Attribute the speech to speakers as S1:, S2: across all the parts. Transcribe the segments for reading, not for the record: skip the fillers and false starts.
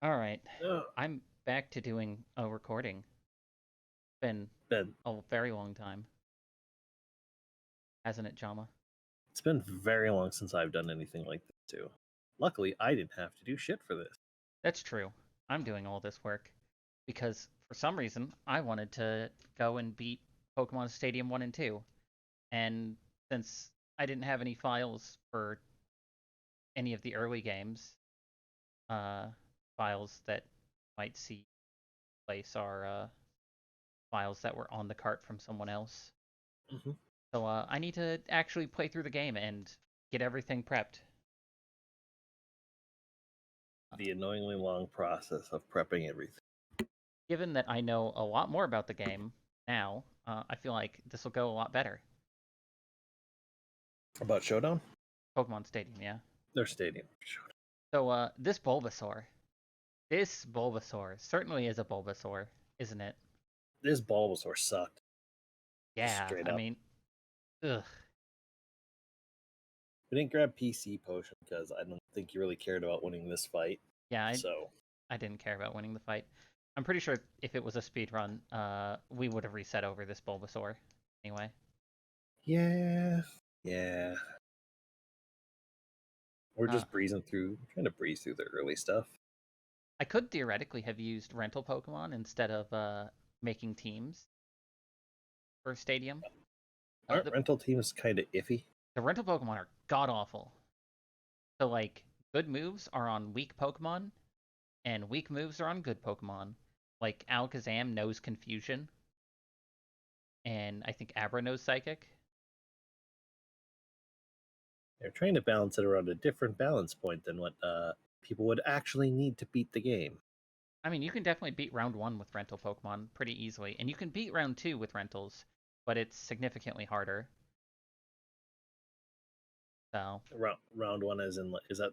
S1: All right.
S2: Oh,
S1: I'm back to doing a recording. Been
S2: Ben,
S1: a very long time, hasn't it, Jama?
S2: it's been very long since I've done anything like this too. Luckily, I didn't have to do shit for this.
S1: That's true. I'm doing all this work because for some reason I wanted to go and beat Pokemon Stadium 1 and 2. And since I didn't have any files for any of the early games, uh, files that might see place are files that were on the cart from someone else.
S2: hmm
S1: So I need to actually play through the game and get everything prepped.
S2: The annoyingly long process of prepping everything.
S1: Given that I know a lot more about the game now, I feel like this will go a lot better.
S2: About Showdown?
S1: Pokemon Stadium, yeah.
S2: Their stadium. Showdown.
S1: So, this Bulbasaur certainly is a Bulbasaur, isn't it?
S2: This Bulbasaur sucked. Just
S1: Yeah,
S2: straight
S1: I
S2: up.
S1: mean, ugh.
S2: We didn't grab PC Potion because I don't think you really cared about winning this fight.
S1: Yeah,
S2: So,
S1: I didn't care about winning the fight. I'm pretty sure if it was a speed run, we would have reset over this Bulbasaur anyway.
S2: yeah. Yeah. We're
S1: Uh,
S2: just breezing through, trying to breeze through the early stuff.
S1: I could theoretically have used rental Pokemon instead of making teams for Stadium. Uh,
S2: Aren't
S1: the,
S2: rental teams kind of iffy?
S1: the rental Pokemon are god awful. So like good moves are on weak Pokemon, and weak moves are on good Pokemon. Like Alakazam knows Confusion, and I think Abra knows Psychic.
S2: They're trying to balance it around a different balance point than what people would actually need to beat the game.
S1: I mean, you can definitely beat round 1 with rental Pokemon pretty easily, and you can beat round 2 with rentals, but it's significantly harder. So,
S2: Round one is that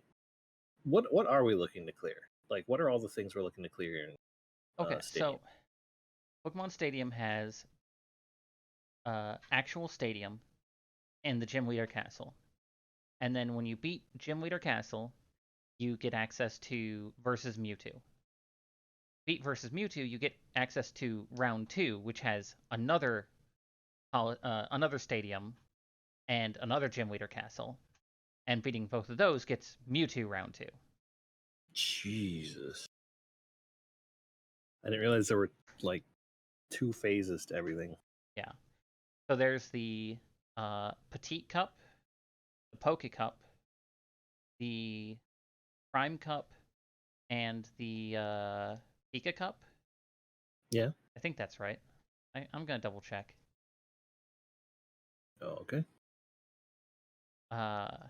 S2: what are we looking to clear? Like, what are all the things we're looking to clear in
S1: okay,
S2: Stadium?
S1: so Pokemon Stadium has actual stadium and the Gym Leader Castle. And then when you beat Gym Leader Castle, you get access to versus Mewtwo. Beat versus Mewtwo, you get access to round 2, which has another stadium and another Gym Leader Castle. And beating both of those gets Mewtwo round 2.
S2: Jesus, I didn't realize there were like two phases to everything.
S1: Yeah. So there's the Petite Cup, the Poke Cup, the Prime Cup, and the Pika Cup.
S2: Yeah.
S1: I think that's right. I'm gonna double check.
S2: Oh, okay.
S1: Uh, of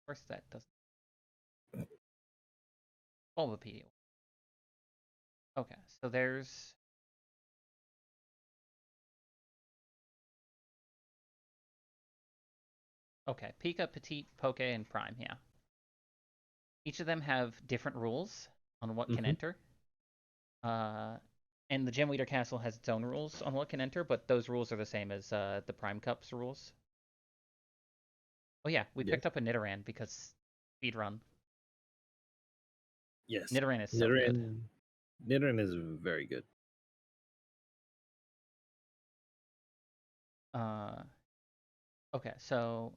S1: course that doesn't. Bulbapedia. Okay, so there's okay Pika, Petite, Poke, and Prime. Yeah, each of them have different rules on what can
S2: hmm
S1: enter. Uh, and the Gym Leader Castle has its own rules on what can enter, but those rules are the same as the Prime Cup's rules. Oh yeah, we
S2: Yeah.
S1: picked up a Nidoran because speedrun.
S2: Yes.
S1: Nidoran is so good.
S2: Nidoran. Nidoran is very good.
S1: Uh, okay, so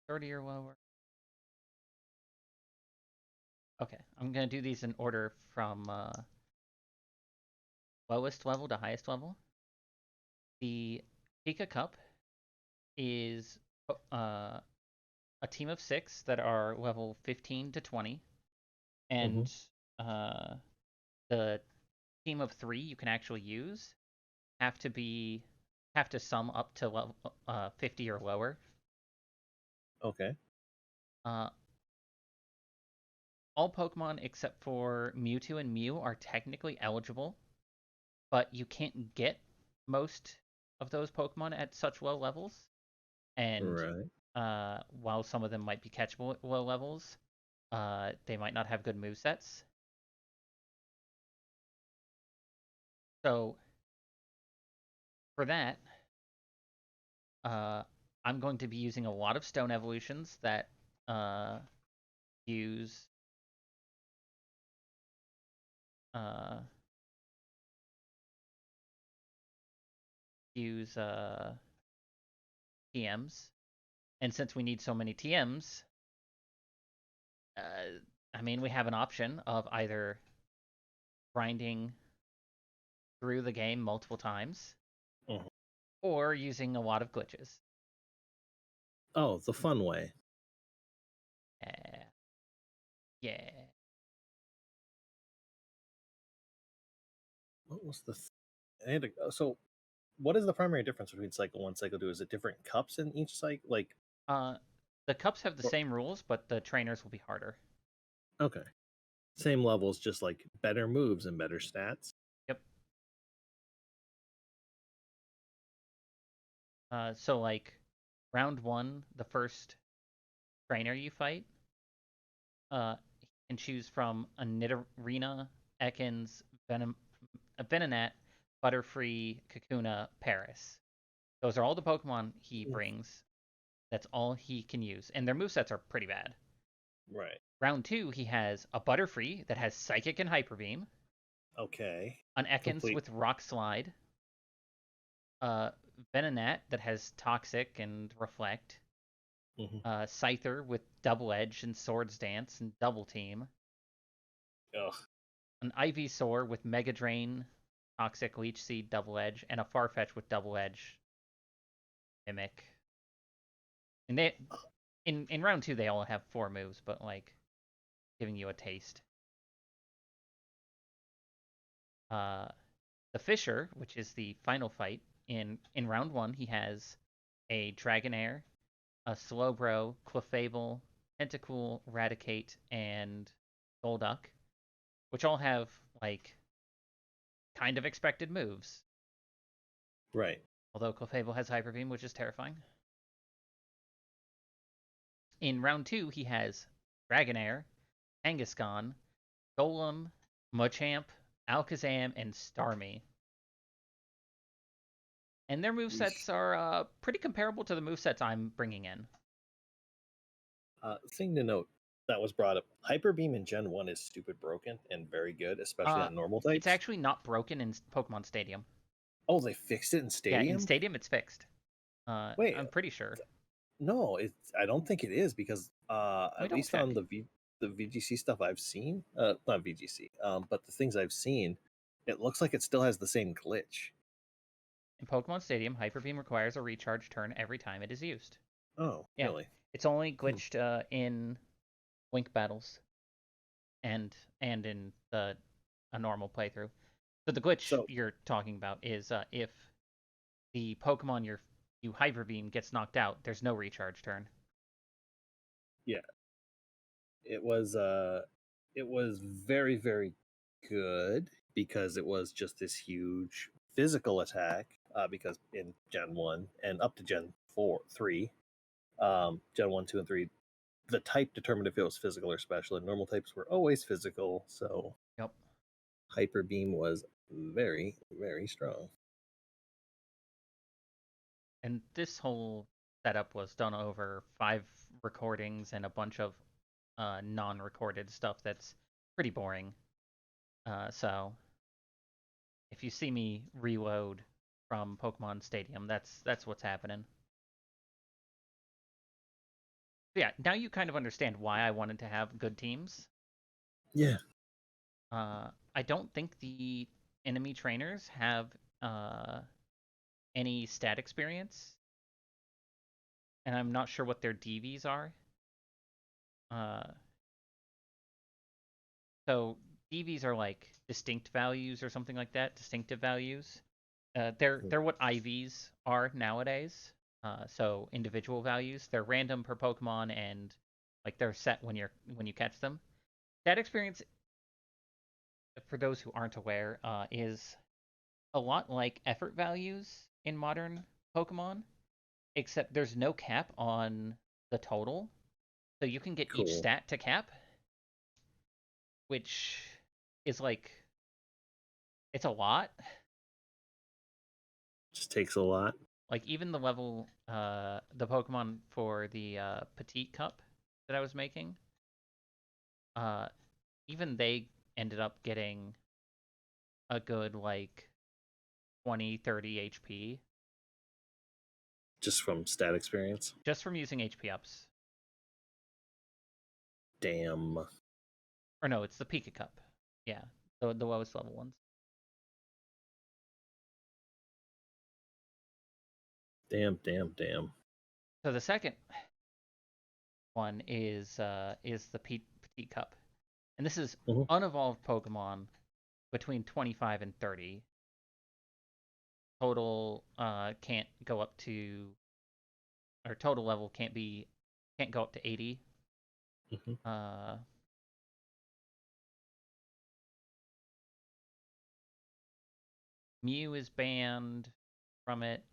S1: 30 or lower. Okay, I'm gonna do these in order from lowest level to highest level. The Pika Cup is uh, a team of 6 that are level 15 to 20,
S2: hmm
S1: and uh, the team of 3 you can actually use have to be have to sum up to level 50 or lower.
S2: Okay.
S1: Uh, all Pokemon except for Mewtwo and Mew are technically eligible, but you can't get most of those Pokemon at such low levels. And
S2: Right.
S1: While some of them might be catchable at low levels, they might not have good movesets. So for that, uh, I'm going to be using a lot of stone evolutions that use uh, use TMs, and since we need so many TMs, I mean we have an option of either grinding through the game multiple times
S2: Mhm.
S1: or using a lot of glitches.
S2: Oh, the fun way.
S1: Uh, yeah.
S2: What was the? I had to, so, what is the primary difference between cycle one, cycle two? Is it different cups in each cycle? Like,
S1: Uh, the cups have the
S2: or,
S1: same rules, but the trainers will be harder.
S2: okay, same levels, just like better moves and better stats.
S1: Yep. So like round one, the first trainer you fight, you can choose from a Nidorina, Ekans, Venonat, Butterfree, Kakuna, Paris. Those are all the Pokemon he brings. That's all he can use, and their movesets are pretty bad.
S2: Right.
S1: Round two, he has a Butterfree that has Psychic and Hyper Beam,
S2: Okay.
S1: an Ekans
S2: Complete.
S1: with Rock Slide, a Venonat that has Toxic and Reflect,
S2: Hmm.
S1: Scyther with Double Edge and Swords Dance and Double Team,
S2: Ugh.
S1: an Ivysaur with Mega Drain, Toxic, Leech Seed, Double Edge, and a Farfetch with Double Edge, Mimic. And they in round two they all have 4 moves, but like giving you a taste. Uh, the Fisher, which is the final fight in round one, he has a Dragonair, a Slowbro, Clefable, Tentacool, Raticate, and Golduck, which all have like kind of expected moves.
S2: Right.
S1: Although Clefable has Hyper Beam, which is terrifying. In round two, he has Dragonair, Kangaskhan, Golem, Machamp, Alakazam, and Starmie. And their
S2: Yeesh.
S1: movesets are pretty comparable to the movesets I'm bringing in.
S2: Thing to note that was brought up: Hyper Beam in Gen One is stupid broken and very good, especially
S1: Uh,
S2: on normal
S1: it's
S2: types.
S1: actually not broken in Pokemon Stadium.
S2: Oh, they fixed it in
S1: Yeah, in
S2: Stadium.
S1: Stadium it's fixed.
S2: Wait,
S1: I'm pretty sure.
S2: no, it's. I don't think it is because
S1: Let me
S2: at
S1: double
S2: least on
S1: check.
S2: the VGC stuff I've seen, not VGC, but the things I've seen, it looks like it still has the same glitch.
S1: In Pokemon Stadium, Hyper Beam requires a recharge turn every time it is used.
S2: Oh,
S1: Yeah,
S2: really?
S1: it's only
S2: Hmm.
S1: glitched in Link battles and in a normal playthrough. So the glitch
S2: So
S1: you're talking about is if the Pokemon you Hyper Beam gets knocked out, there's no recharge turn.
S2: yeah, it was very very good because it was just this huge physical attack. Because in Gen One and up to Gen 3, Gen 1, 2, and 3, the type determined if it was physical or special, and normal types were always physical. So
S1: Yep.
S2: Hyper Beam was very very strong.
S1: And this whole setup was done over 5 recordings and a bunch of non-recorded stuff that's pretty boring. So if you see me reload from Pokemon Stadium, that's what's happening. But yeah, now you kind of understand why I wanted to have good teams.
S2: Yeah.
S1: I don't think the enemy trainers have uh, any stat experience, and I'm not sure what their DVs are. Uh, so DVs are like distinct values or something like that, distinctive values. They're what IVs are nowadays. So individual values. They're random per Pokemon and like they're set when you catch them. That experience, for those who aren't aware, is a lot like effort values in modern Pokemon. except there's no cap on the total, so you can get each
S2: Cool.
S1: stat to cap, which is like it's a lot.
S2: Just takes a lot.
S1: Like even the level, the Pokemon for the Petite Cup that I was making, uh, even they ended up getting a good like 20, 30 HP
S2: Just from stat experience.
S1: just from using HP ups.
S2: Damn.
S1: Or no, it's the Pika Cup. Yeah, the lowest level ones.
S2: Damn, damn, damn.
S1: So the second one is the Petite Cup, and this is
S2: Mhm.
S1: unevolved Pokemon between 25 and 30. Total can't go up to, or total level can't go up to 80.
S2: Mhm.
S1: Uh, Mew is banned from it.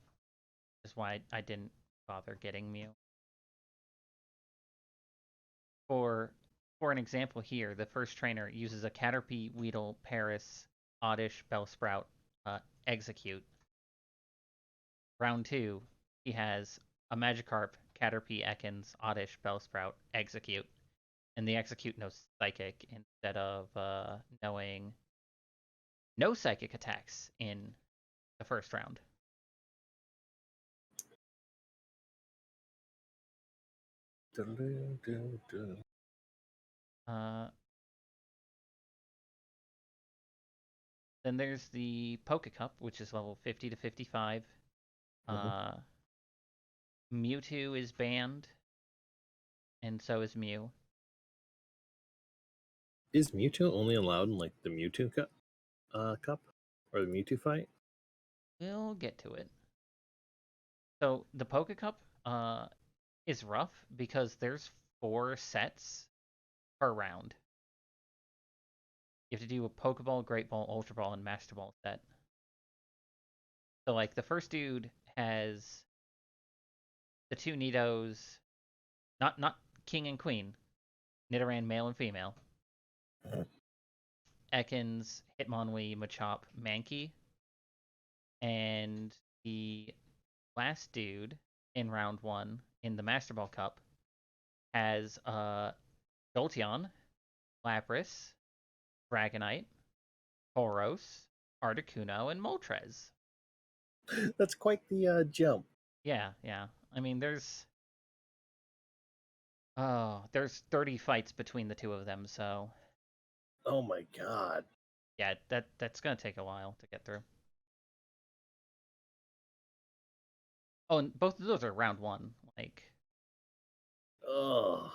S1: That's why I didn't bother getting Mew. For for an example here, the first trainer uses a Caterpie, Weedle, Paris, Oddish, Bellsprout, Execute. Round 2, he has a Magikarp, Caterpie, Ekans, Oddish, Bellsprout, Execute. And the Execute knows Psychic instead of knowing no Psychic attacks in the first round. Uh, then there's the Poke Cup, which is level 50 to 55.
S2: Mhm.
S1: Mewtwo is banned, and so is Mew.
S2: Is Mewtwo only allowed in like the Mewtwo cup or the Mewtwo fight?
S1: We'll get to it. So the Poke Cup is rough because there's 4 sets per round. You have to do a Pokeball, Great Ball, Ultra Ball, and Master Ball set. So like the first dude has the 2 Nidos, not King and Queen, Nidoran male and female, Ekans, Hitmonlee, Machop, Mankey, and the last dude in round 1 in the Master Ball Cup has Jolteon, Lapras, Dragonite, Tauros, Articuno, and Moltres.
S2: That's quite the jump.
S1: Yeah, yeah. I mean, there's 30 fights between the two of them, so
S2: Oh my god.
S1: yeah, that's gonna take a while to get through. Oh, and both of those are round 1. Like,
S2: Oh,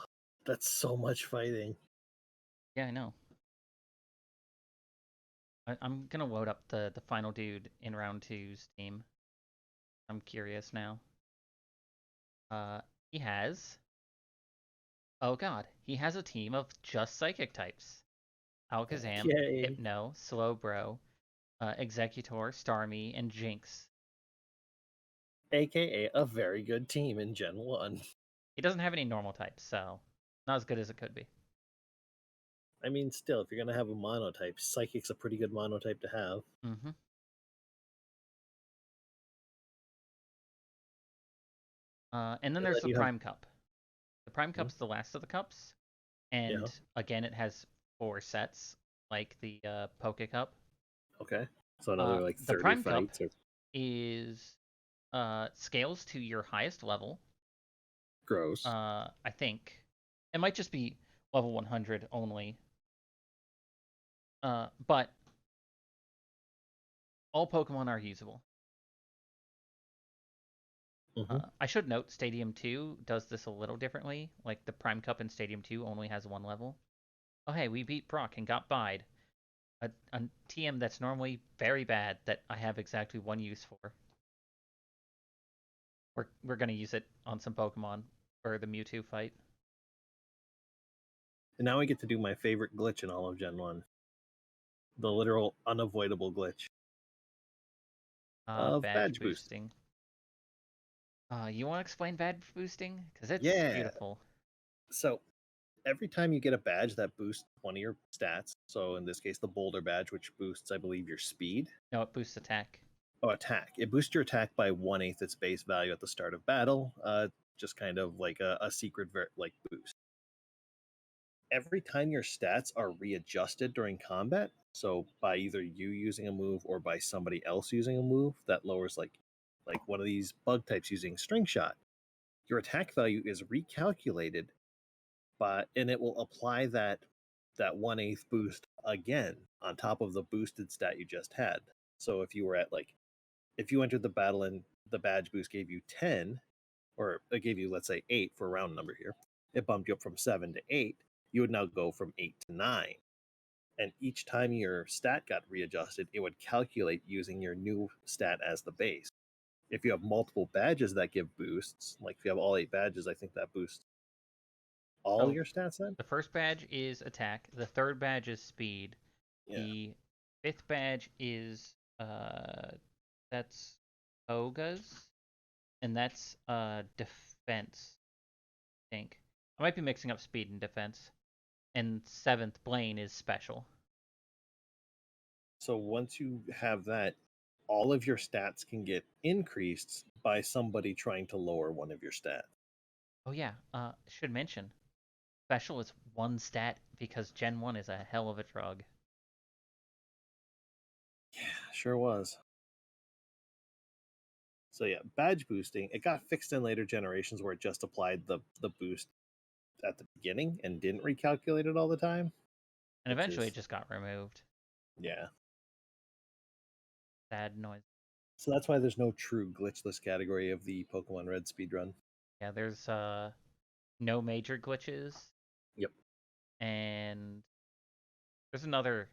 S2: that's so much fighting.
S1: yeah, I know. I'm gonna load up the final dude in round 2's team. I'm curious now. He has. Oh god, he has a team of just psychic types: Alakazam,
S2: Okay.
S1: Hypno, Slowbro, Executor, Starmie, and Jinx.
S2: AKA a very good team in Gen 1.
S1: He doesn't have any normal types, so not as good as it could be.
S2: I mean, still, if you're going to have a monotype, Psychic's a pretty good monotype to have.
S1: Mm-hmm. And then
S2: And
S1: there's
S2: then
S1: the
S2: you have.
S1: Prime Cup. The Prime
S2: Hmm?
S1: Cup's the last of the cups,
S2: Yeah.
S1: and again, it has 4 sets, like the Poke Cup.
S2: Okay. So another like
S1: The
S2: 30
S1: Prime Cup
S2: fights or
S1: is scales to your highest level.
S2: gross.
S1: I think it might just be level 100 only. But all Pokemon are usable.
S2: Hmm.
S1: I should note Stadium 2 does this a little differently. Like the Prime Cup in Stadium 2 only has 1 level. Oh, hey, we beat Brock and got Bide. A TM that's normally very bad that I have exactly 1 use for. We're going to use it on some Pokemon for the Mewtwo fight.
S2: And now I get to do my favorite glitch in all of Gen 1. The literal unavoidable glitch of
S1: Badge
S2: badge boost.
S1: boosting. You want to explain badge boosting? Because it's
S2: Yeah.
S1: beautiful.
S2: So every time you get a badge that boosts one of your stats, so in this case the boulder badge, which boosts, I believe, your speed.
S1: No, it boosts attack.
S2: Oh, attack. It boosts your attack by 1/8 its base value at the start of battle. Just kind of like a secret like boost. Every time your stats are readjusted during combat, so by either you using a move or by somebody else using a move that lowers like one of these bug types using string shot, your attack value is recalculated and it will apply that 1/8 boost again on top of the boosted stat you just had. So if you were at like if you entered the battle and the badge boost gave you 10, or it gave you, let's say, 8 for a round number here, it bumped you up from 7 to 8, you would now go from 8 to 9. And each time your stat got readjusted, it would calculate using your new stat as the base. If you have multiple badges that give boosts, like if you have all 8 badges, I think that boosts all
S1: So
S2: your stats then?
S1: the first badge is attack. The third badge is speed.
S2: Yeah.
S1: The fifth badge is that's Oga's, and that's defense. I think I might be mixing up speed and defense. And seventh Blaine is special.
S2: So once you have that, all of your stats can get increased by somebody trying to lower one of your stats.
S1: Oh yeah, should mention special is one stat because Gen 1 is a hell of a drug.
S2: Yeah, sure was. So yeah, badge boosting, it got fixed in later generations where it just applied the boost at the beginning and didn't recalculate it all the time,
S1: And
S2: which
S1: eventually it
S2: is
S1: just got removed.
S2: yeah.
S1: Sad noise.
S2: So that's why there's no true glitchless category of the Pokemon Red speedrun.
S1: Yeah, there's no major glitches,
S2: Yep.
S1: and there's another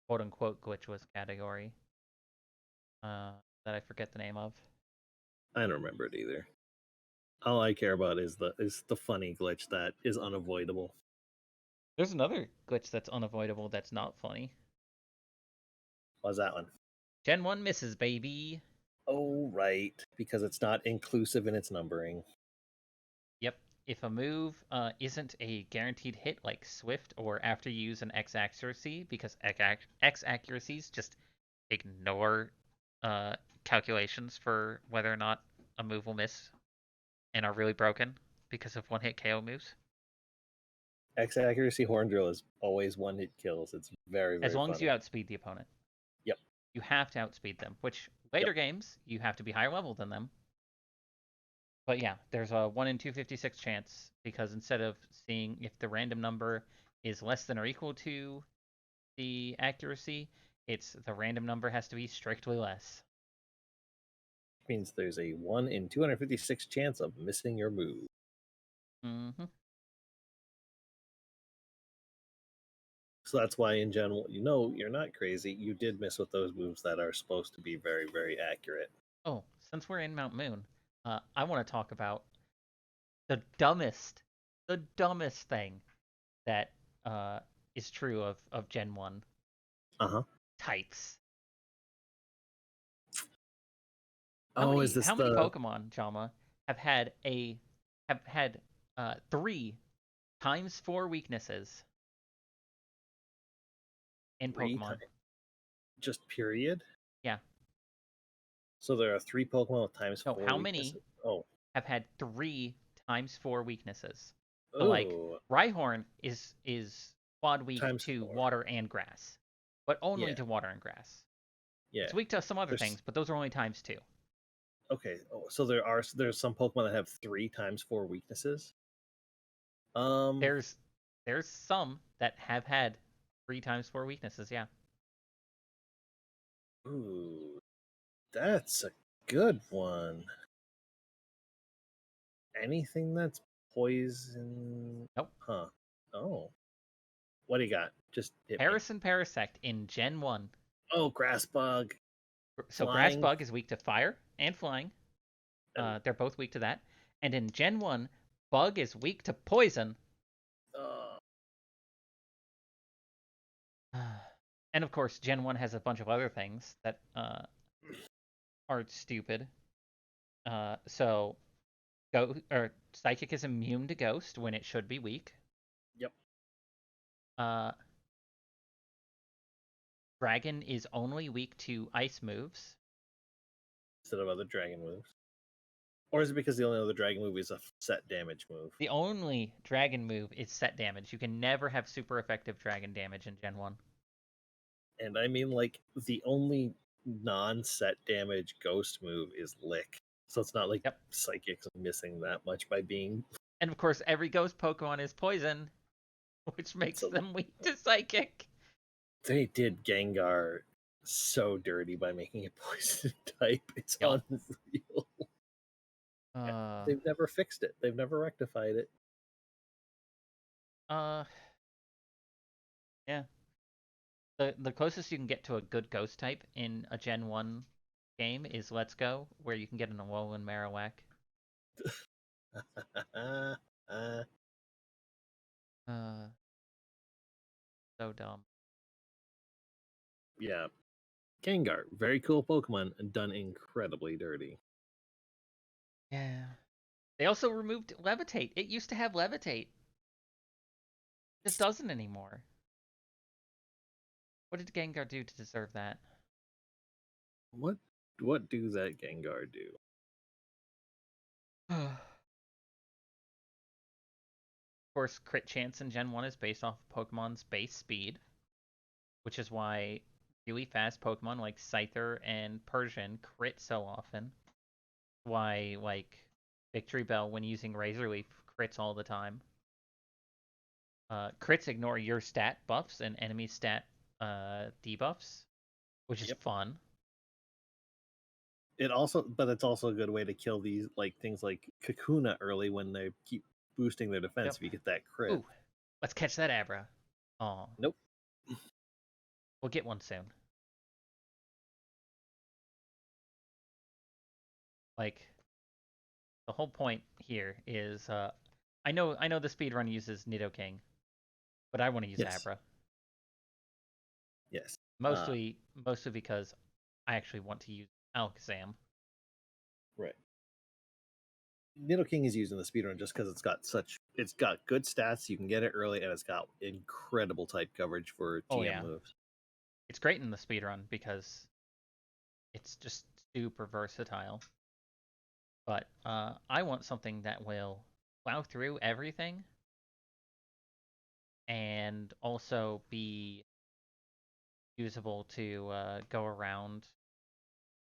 S1: quote unquote glitchless category that I forget the name of.
S2: I don't remember it either. All I care about is the funny glitch that is unavoidable.
S1: There's another glitch that's unavoidable that's not funny.
S2: What's that one?
S1: Gen 1 misses, baby.
S2: Oh, right. Because it's not inclusive in its numbering.
S1: Yep. If a move isn't a guaranteed hit like Swift or after you use an X accuracy, because X accuracies just ignore calculations for whether or not a move will miss and are really broken because of one hit KO moves.
S2: X accuracy horn drill is always one hit kills. It's very,
S1: As
S2: very
S1: long as you
S2: funny.
S1: outspeed the opponent.
S2: Yep.
S1: You have to outspeed them, which later
S2: Yep.
S1: games you have to be higher level than them. But yeah, there's a 1 in 256 chance because instead of seeing if the random number is less than or equal to the accuracy, it's the random number has to be strictly less.
S2: Means there's a 1 in 256 chance of missing your move.
S1: Mm-hmm.
S2: So that's why, in general, you're not crazy. You did miss with those moves that are supposed to be very, very accurate.
S1: Oh, since we're in Mount Moon, I want to talk about the dumbest thing that is true of Gen 1.
S2: Uh huh.
S1: Types. How
S2: Oh, is
S1: many
S2: this
S1: how many
S2: the
S1: Pokemon, Jama, have had 3 times 4 weaknesses in
S2: three
S1: Pokemon?
S2: time just period?
S1: Yeah.
S2: So there are 3 Pokemon with times
S1: No,
S2: 4
S1: how many
S2: weaknesses. Oh,
S1: have had 3 times 4 weaknesses? So like
S2: oh,
S1: Rhyhorn is quad weak
S2: times
S1: to
S2: 4.
S1: water and grass, but only
S2: Yeah,
S1: to water and grass.
S2: yeah.
S1: It's weak to some other
S2: There's
S1: things, but those are only times 2.
S2: okay. Oh, so there's some Pokemon that have 3 times 4 weaknesses.
S1: There's some that have had 3 times 4 weaknesses, yeah.
S2: Ooh, that's a good one. Anything that's poison?
S1: Nope.
S2: Huh. Oh. What do you got? Just hit me.
S1: Paras and Parasect in Gen 1.
S2: Oh, grass bug.
S1: So Grass
S2: Flying.
S1: Bug is weak to fire and flying.
S2: And
S1: They're both weak to that. And in Gen 1, Bug is weak to poison.
S2: uh,
S1: And of course, Gen 1 has a bunch of other things that are stupid. So Psychic is immune to Ghost when it should be weak.
S2: Yep.
S1: Uh, Dragon is only weak to Ice moves.
S2: Instead of other dragon moves. Or is it because the only other dragon move is a set damage move?
S1: The only Dragon move is set damage. You can never have super effective Dragon damage in Gen 1.
S2: And I mean, like, the only non-set damage ghost move is Lick. So it's not like
S1: Yep.
S2: Psychic's missing that much by being...
S1: And of course, every Ghost Pokemon is poison, which makes them weak to Psychic.
S2: They did Gengar so dirty by making it poison type. It's
S1: Yep.
S2: unreal.
S1: Uh,
S2: They've never fixed it. They've never rectified it.
S1: Yeah. The closest you can get to a good Ghost type in a Gen 1 game is Let's Go, where you can get an Alolan Marowak. So dumb.
S2: Yeah. Gengar, very cool Pokemon, and done incredibly dirty.
S1: Yeah. They also removed Levitate. It used to have Levitate. It just doesn't anymore. What did Gengar do to deserve that?
S2: What do that Gengar do?
S1: Of course, crit chance in Gen 1 is based off Pokemon's base speed, which is why really fast Pokemon like Scyther and Persian crit so often. Why, like, Victory Bell, when using Razor Leaf, crits all the time. Crits ignore your stat buffs and enemy stat debuffs, which is fun.
S2: But it's also a good way to kill these things like Kakuna early when they keep boosting their defense.
S1: Yep.
S2: If you get that crit.
S1: Ooh, let's catch that Abra. Oh.
S2: Nope.
S1: We'll get one soon. Like, the whole point here is, I know the speedrun uses Nidoking, but I want to use Abra.
S2: Yes.
S1: Mostly because I actually want to use Alakazam.
S2: Right. Nidoking is used in the speedrun just because it's got good stats, you can get it early, and it's got incredible type coverage for TM moves.
S1: It's great in the speedrun because it's just super versatile. But I want something that will plow through everything and also be usable to go around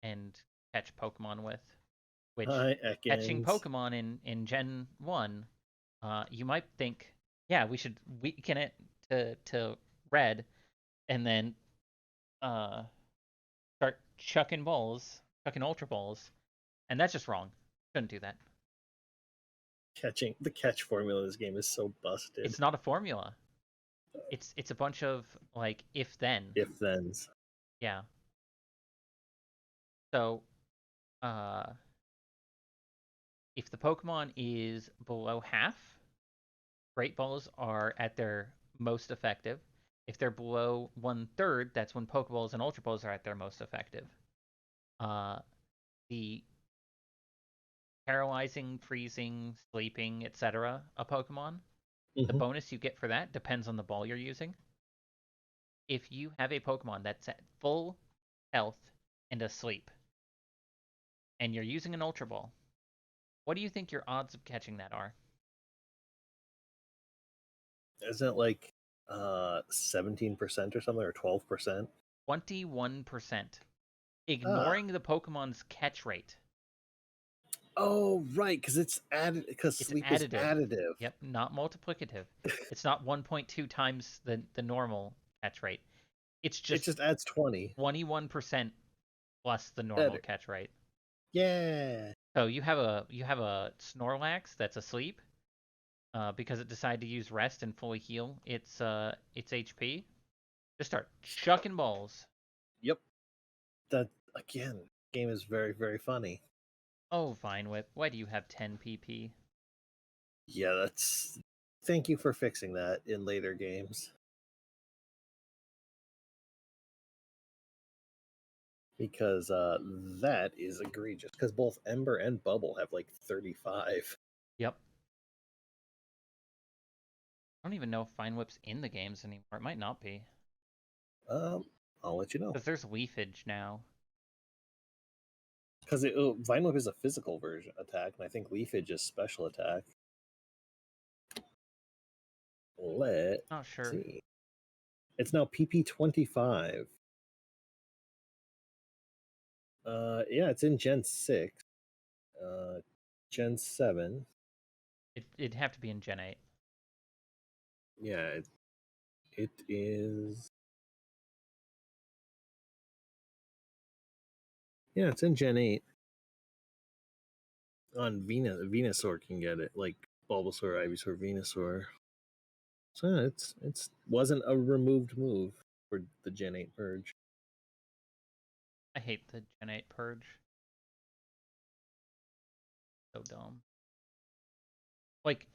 S1: and catch Pokemon with. Which, catching Pokemon in Gen 1, you might think, yeah, we should weaken it to Red and then start chucking Ultra Balls. And that's just wrong. Shouldn't do that.
S2: The catch formula in this game is so busted.
S1: It's not a formula. It's a bunch of, like, if-then.
S2: If-thens.
S1: Yeah. So, if the Pokemon is below half, Great Balls are at their most effective. If they're below 1/3, that's when Pokeballs and Ultra Balls are at their most effective. The paralyzing, freezing, sleeping, etc. a Pokemon, the bonus you get for that depends on the ball you're using. If you have a Pokemon that's at full health and asleep, and you're using an Ultra Ball, what do you think your odds of catching that are?
S2: Isn't it like 17% or something, or 12%?
S1: 21%. Ignoring the Pokemon's catch rate.
S2: Oh, right, because it's added. Because sleep is additive.
S1: Yep, not multiplicative. It's not 1.2 times the normal catch rate. It just
S2: adds 20.
S1: 21% plus the normal catch rate.
S2: Yeah.
S1: So you have a Snorlax that's asleep, because it decided to use rest and fully heal its HP. Just start chucking balls.
S2: Yep. That again, game is very, very funny.
S1: Oh, Vinewhip, why do you have 10 PP?
S2: Yeah, that's. Thank you for fixing that in later games. because that is egregious. Because both Ember and Bubble have like 35.
S1: Yep. I don't even know if Vine Whip's in the games anymore. It might not be.
S2: I'll let you know.
S1: Because there's Leafage now.
S2: Because Vine Whip is a physical version attack, and I think Leafage is special attack. Let's
S1: Not sure.
S2: see. It's now PP25. Yeah, it's in Gen 6. Gen 7.
S1: It'd have to be in Gen 8.
S2: Yeah, it is. Yeah, it's in Gen 8. On Venusaur can get it, like Bulbasaur, Ivysaur, Venusaur. So yeah, it's wasn't a removed move for the Gen 8 purge.
S1: I hate the Gen 8 purge. So dumb. Like,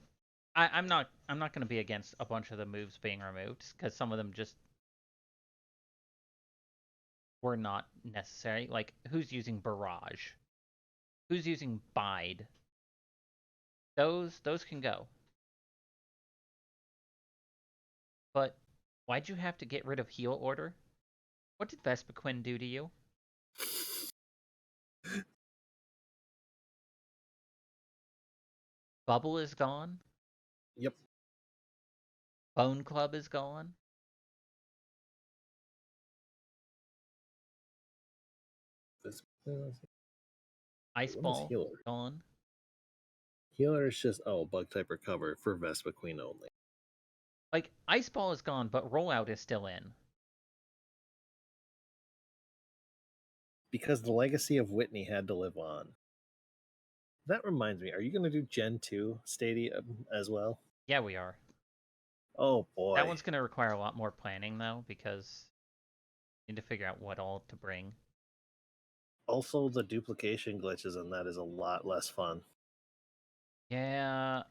S1: I'm not gonna be against a bunch of the moves being removed because some of them just were not necessary. Like, who's using Barrage? Who's using Bide? Those can go. But why'd you have to get rid of Heal Order? What did Vespiquen do to you? Bubble is gone.
S2: Yep.
S1: Bone Club is gone. Ice Ball
S2: Healer?
S1: gone.
S2: Healer is just bug type recover for Vespiquen only.
S1: Like, Ice Ball is gone, but Rollout is still in.
S2: Because the legacy of Whitney had to live on. That reminds me, are you going to do Gen 2 Stadium as well?
S1: Yeah, we are.
S2: Oh boy.
S1: That one's going to require a lot more planning, though, because you need to figure out what all to bring.
S2: Also, the duplication glitches in that is a lot less fun.
S1: Yeah,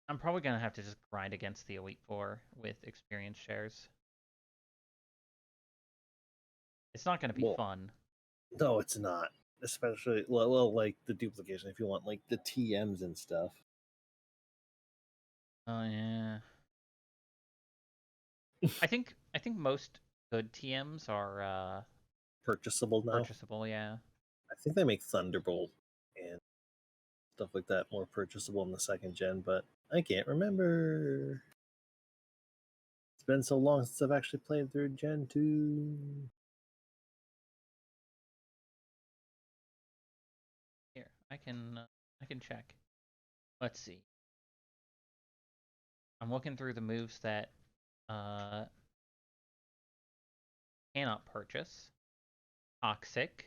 S1: I'm probably going to have to just grind against the Elite Four with experience shares. It's not going to be fun.
S2: No, it's not. Especially, well, like the duplication, if you want like the TMs and stuff.
S1: Oh, yeah. I think most good TMs are
S2: Purchasable now.
S1: purchasable, yeah.
S2: I think they make Thunderbolt and stuff like that more purchasable in the second gen, but I can't remember. It's been so long since I've actually played through Gen 2.
S1: Here, I can check. Let's see. I'm looking through the moves that uh cannot purchase. Toxic.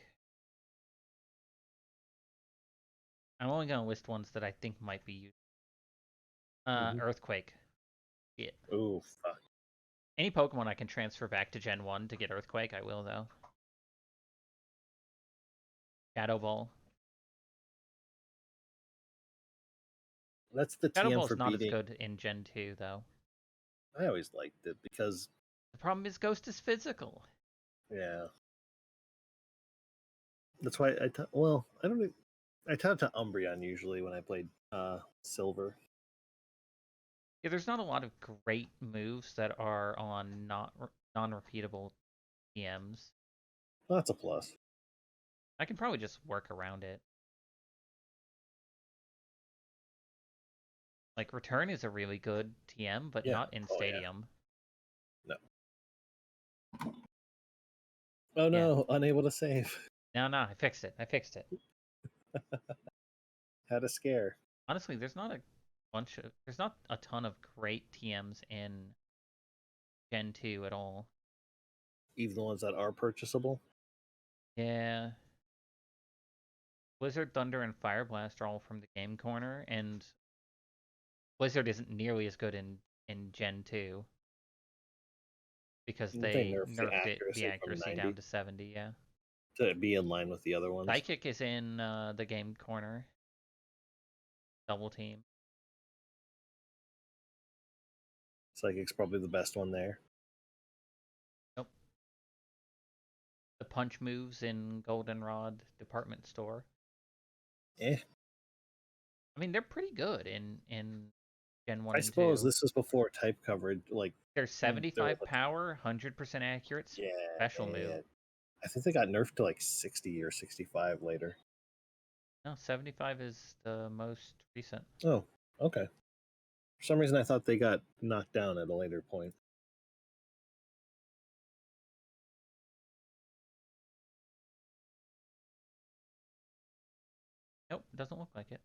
S1: I'm only gonna list ones that I think might be used. Earthquake. Shit.
S2: Oh fuck.
S1: Any Pokemon I can transfer back to Gen 1 to get Earthquake, I will, though. Shadow Ball.
S2: That's the
S1: Shadow
S2: TM
S1: Ball's
S2: for
S1: not as
S2: beating.
S1: good in Gen 2, though.
S2: I always liked it because
S1: The problem is Ghost is physical.
S2: yeah. That's why I taught it to Umbreon usually when I played Silver.
S1: Yeah, there's not a lot of great moves that are on non-repeatable TMs.
S2: Well, that's a plus.
S1: I can probably just work around it. Like, Return is a really good TM, but
S2: Yeah.
S1: not in Stadium.
S2: Yeah. No. Oh no, unable to save.
S1: No, I fixed it.
S2: Had a scare.
S1: Honestly, there's not a ton of great TMs in Gen 2 at all.
S2: Even the ones that are purchasable.
S1: Yeah. Blizzard, Thunder, and Fire Blast are all from the Game Corner, and Blizzard isn't nearly as good in Gen 2 because they nerfed the accuracy down to 70, yeah.
S2: To be in line with the other ones.
S1: Psychic is in the Game Corner. Double Team.
S2: Psychic's probably the best one there.
S1: Nope. The punch moves in Goldenrod department store.
S2: Eh.
S1: I mean, they're pretty good in Gen 1
S2: I
S1: and
S2: suppose
S1: 2.
S2: this is before type coverage. Like
S1: They're
S2: there was
S1: 75
S2: a
S1: power, 100% accurate
S2: yeah,
S1: special
S2: yeah,
S1: move.
S2: yeah. I think they got nerfed to like 60 or 65 later.
S1: No, 75 is the most recent.
S2: Oh, okay. For some reason, I thought they got knocked down at a later point.
S1: Nope, doesn't look like it.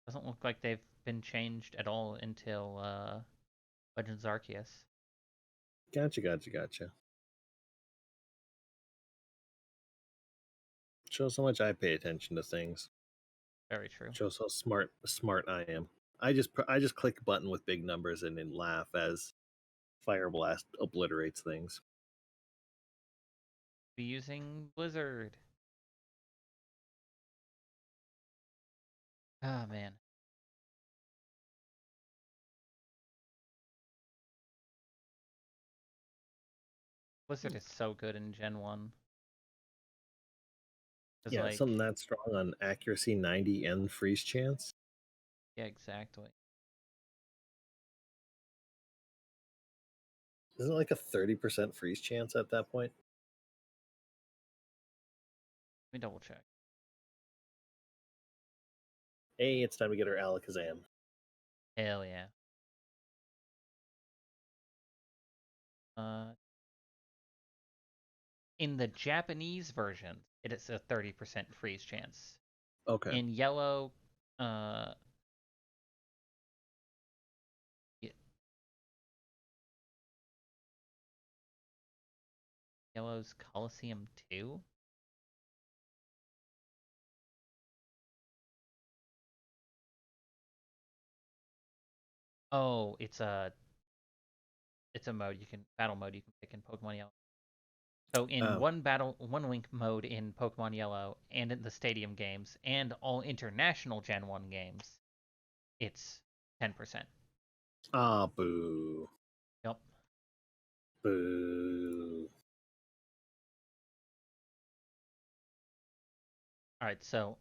S1: Doesn't look like they've been changed at all until Legends Arceus.
S2: Gotcha. Shows how much I pay attention to things.
S1: Very true.
S2: Shows how smart I am. I just click a button with big numbers and then laugh as Fire Blast obliterates things.
S1: Be using Blizzard. Ah, man. Blizzard is so good in Gen 1. It's
S2: Yeah,
S1: like,
S2: something that strong on accuracy 90 and freeze chance.
S1: yeah, exactly.
S2: Isn't it like a 30% freeze chance at that point?
S1: Let me double check.
S2: Hey, it's time to get our Alakazam.
S1: Hell yeah. In the Japanese version, it is a 30% freeze chance.
S2: Okay.
S1: In yellow, yellow's Coliseum 2. Oh, it's a mode you can battle mode you can pick in Pokemon Yellow. So in
S2: Oh.
S1: one link mode in Pokemon Yellow and in the Stadium games and all international Gen 1 games, it's 10%.
S2: Ah, boo.
S1: Yep.
S2: Boo.
S1: All right, so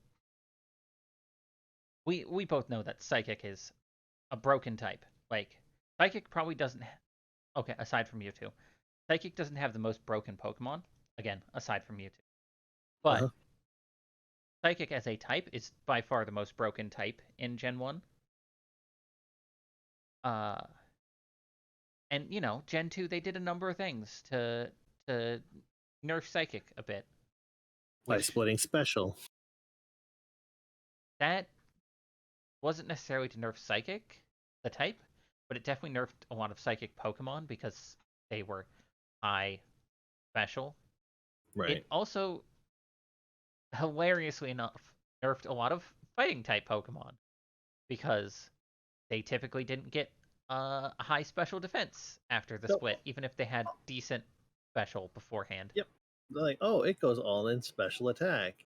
S1: we both know that Psychic is a broken type. Like Psychic probably doesn't okay, aside from Mewtwo. Psychic doesn't have the most broken Pokemon, again, aside from Mewtwo. But
S2: Uh-huh.
S1: Psychic as a type is by far the most broken type in Gen 1. Uh, and Gen 2 they did a number of things to nerf Psychic a bit,
S2: By
S1: which
S2: splitting special.
S1: that wasn't necessarily to nerf Psychic, the type, but it definitely nerfed a lot of Psychic Pokemon because they were high special.
S2: Right.
S1: It also, hilariously enough, nerfed a lot of fighting type Pokemon because they typically didn't get a high special defense after the
S2: Nope.
S1: split, even if they had decent special beforehand.
S2: Yep. They're like, oh, it goes all in special attack.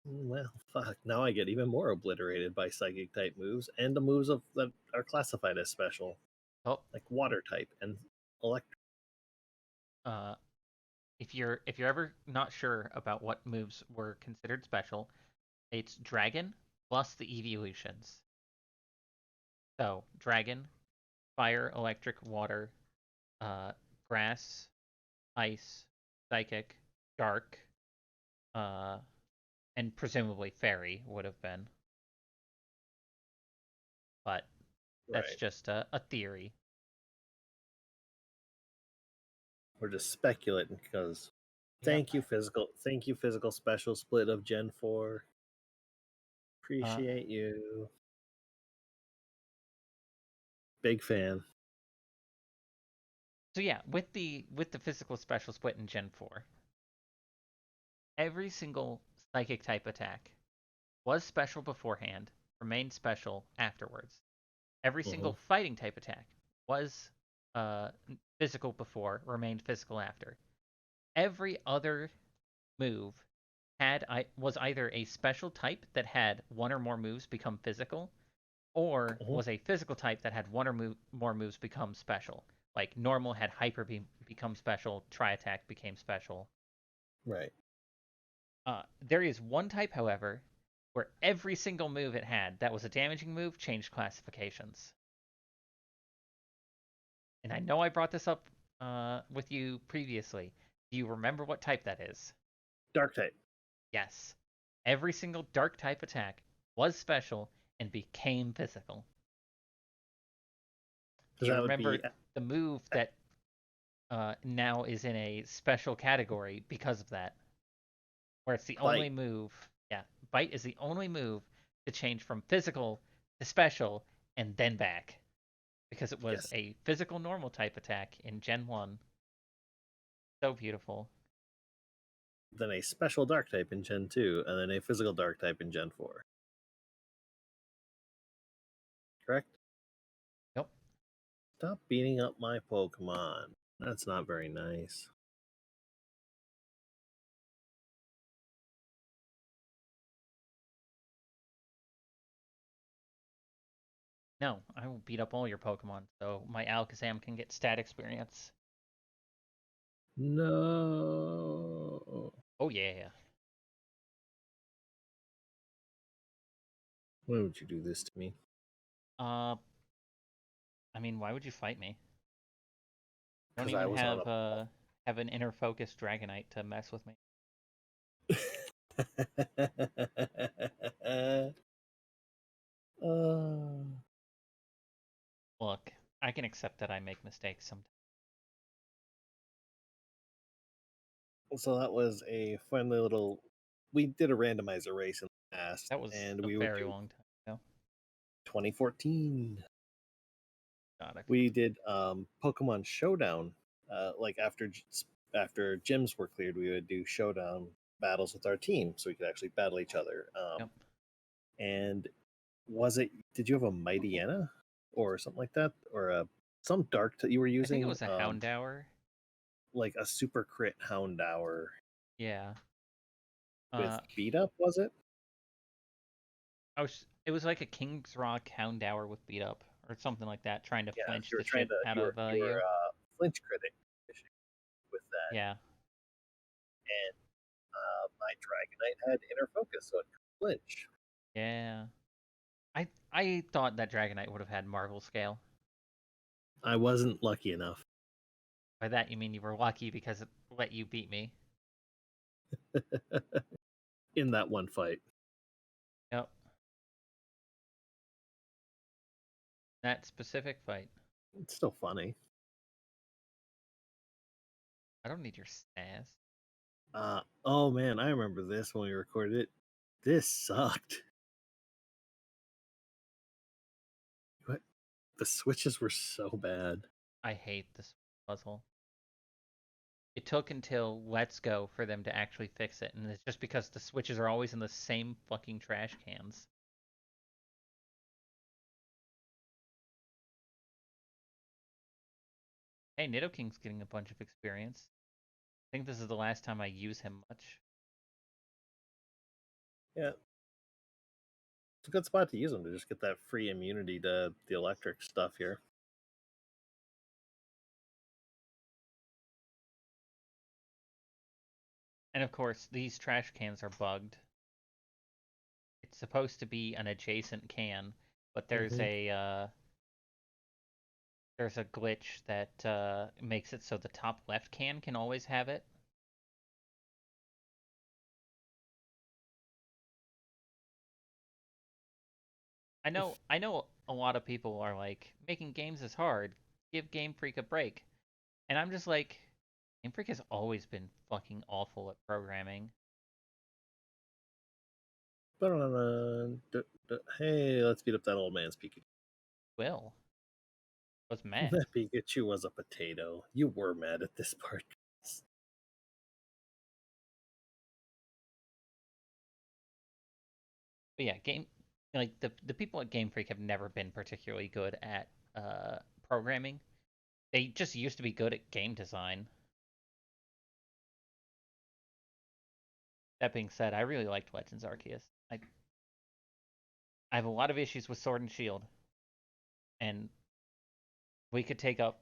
S2: Well, fuck. Now I get even more obliterated by psychic type moves and the moves that are classified as special,
S1: Oh,
S2: like water type and electric.
S1: uh, if you're ever not sure about what moves were considered special, it's Dragon plus the evolutions. So Dragon, Fire, Electric, Water, uh, Grass, Ice, Psychic, Dark, uh, and presumably Fairy would have been. But that's
S2: Right.
S1: just a theory.
S2: We're just speculating because
S1: Yep.
S2: thank you physical special split of Gen 4.
S1: Uh,
S2: Appreciate you. Big fan.
S1: so yeah, with the physical special split in Gen 4, every single psychic type attack was special beforehand, remained special afterwards. Every single
S2: Mm-hmm.
S1: fighting type attack was uh, physical before, remained physical after. Every other move was either a special type that had one or more moves become physical, or
S2: Mm-hmm.
S1: was a physical type that had one or more moves become special. Like normal had hyper beam become special, tri attack became special.
S2: Right.
S1: There is one type, however, where every single move it had that was a damaging move changed classifications. And I know I brought this up with you previously. Do you remember what type that is?
S2: Dark type.
S1: Yes. Every single dark type attack was special and became physical. Do
S2: Because
S1: you
S2: that would
S1: remember
S2: be
S1: the move that now is in a special category because of that? Where it's the only
S2: bite.
S1: move. Yeah, Bite is the only move to change from physical to special and then back. Because it was
S2: Yes.
S1: a physical normal type attack in Gen 1. So beautiful.
S2: Then a special dark type in Gen 2, and then a physical dark type in Gen 4. Correct?
S1: Yep.
S2: Stop beating up my Pokemon. That's not very nice.
S1: No, I will beat up all your Pokemon so my Alakazam can get stat experience.
S2: No.
S1: Oh yeah.
S2: Why would you do this to me?
S1: Uh, I mean, why would you fight me? Don't
S2: Because I
S1: even
S2: was on
S1: have an inner focus Dragonite to mess with me.
S2: a. uh,
S1: Look, I can accept that I make mistakes sometimes.
S2: so that was a friendly little. We did a randomizer race in the past,
S1: That was
S2: and
S1: a
S2: we would
S1: very
S2: do
S1: long time ago.
S2: 2014.
S1: God,
S2: We did Pokemon Showdown. Like after gyms were cleared, we would do showdown battles with our team, so we could actually battle each other.
S1: yep.
S2: And was it? Did you have a Mightyena or something like that, or some dark that you were
S1: I think it
S2: using?
S1: was a Houndour.
S2: Like a super crit Houndour
S1: Yeah.
S2: with
S1: Uh,
S2: beat up, was it?
S1: it was like a King's Rock Houndour with beat up or something like that, trying to
S2: Yeah, so
S1: flinch
S2: you were
S1: the
S2: trying
S1: shit
S2: to
S1: out of
S2: you were
S1: you.
S2: flinch critting with that,
S1: Yeah.
S2: and my Dragonite had inner focus, so it could flinch.
S1: Yeah. I thought that Dragonite would have had Marvel Scale.
S2: I wasn't lucky enough.
S1: By that you mean you were lucky because it let you beat me.
S2: In that one fight.
S1: Yep. That specific fight.
S2: It's still funny.
S1: I don't need your sass.
S2: Oh man, I remember this when we recorded it. This sucked. What? The switches were so bad.
S1: I hate this puzzle. It took until Let's Go for them to actually fix it, and it's just because the switches are always in the same fucking trash cans. Hey, Nidoking's getting a bunch of experience. I think this is the last time I use him much.
S2: Yeah, it's a good spot to use them to just get that free immunity to the electric stuff here.
S1: And of course, these trash cans are bugged. It's supposed to be an adjacent can, but
S2: Mm-hmm.
S1: there's a glitch that makes it so the top left can always have it. I know a lot of people are like making games is hard. Give Game Freak a break. And I'm just like Game Freak has always been fucking awful at programming.
S2: Hey, let's beat up that old man's Pikachu.
S1: Will was mad.
S2: That Pikachu was a potato. You were mad at this part.
S1: But yeah, game like the people at Game Freak have never been particularly good at programming. They just used to be good at game design. That being said, I really liked Legends Arceus. I have a lot of issues with Sword and Shield, and we could take up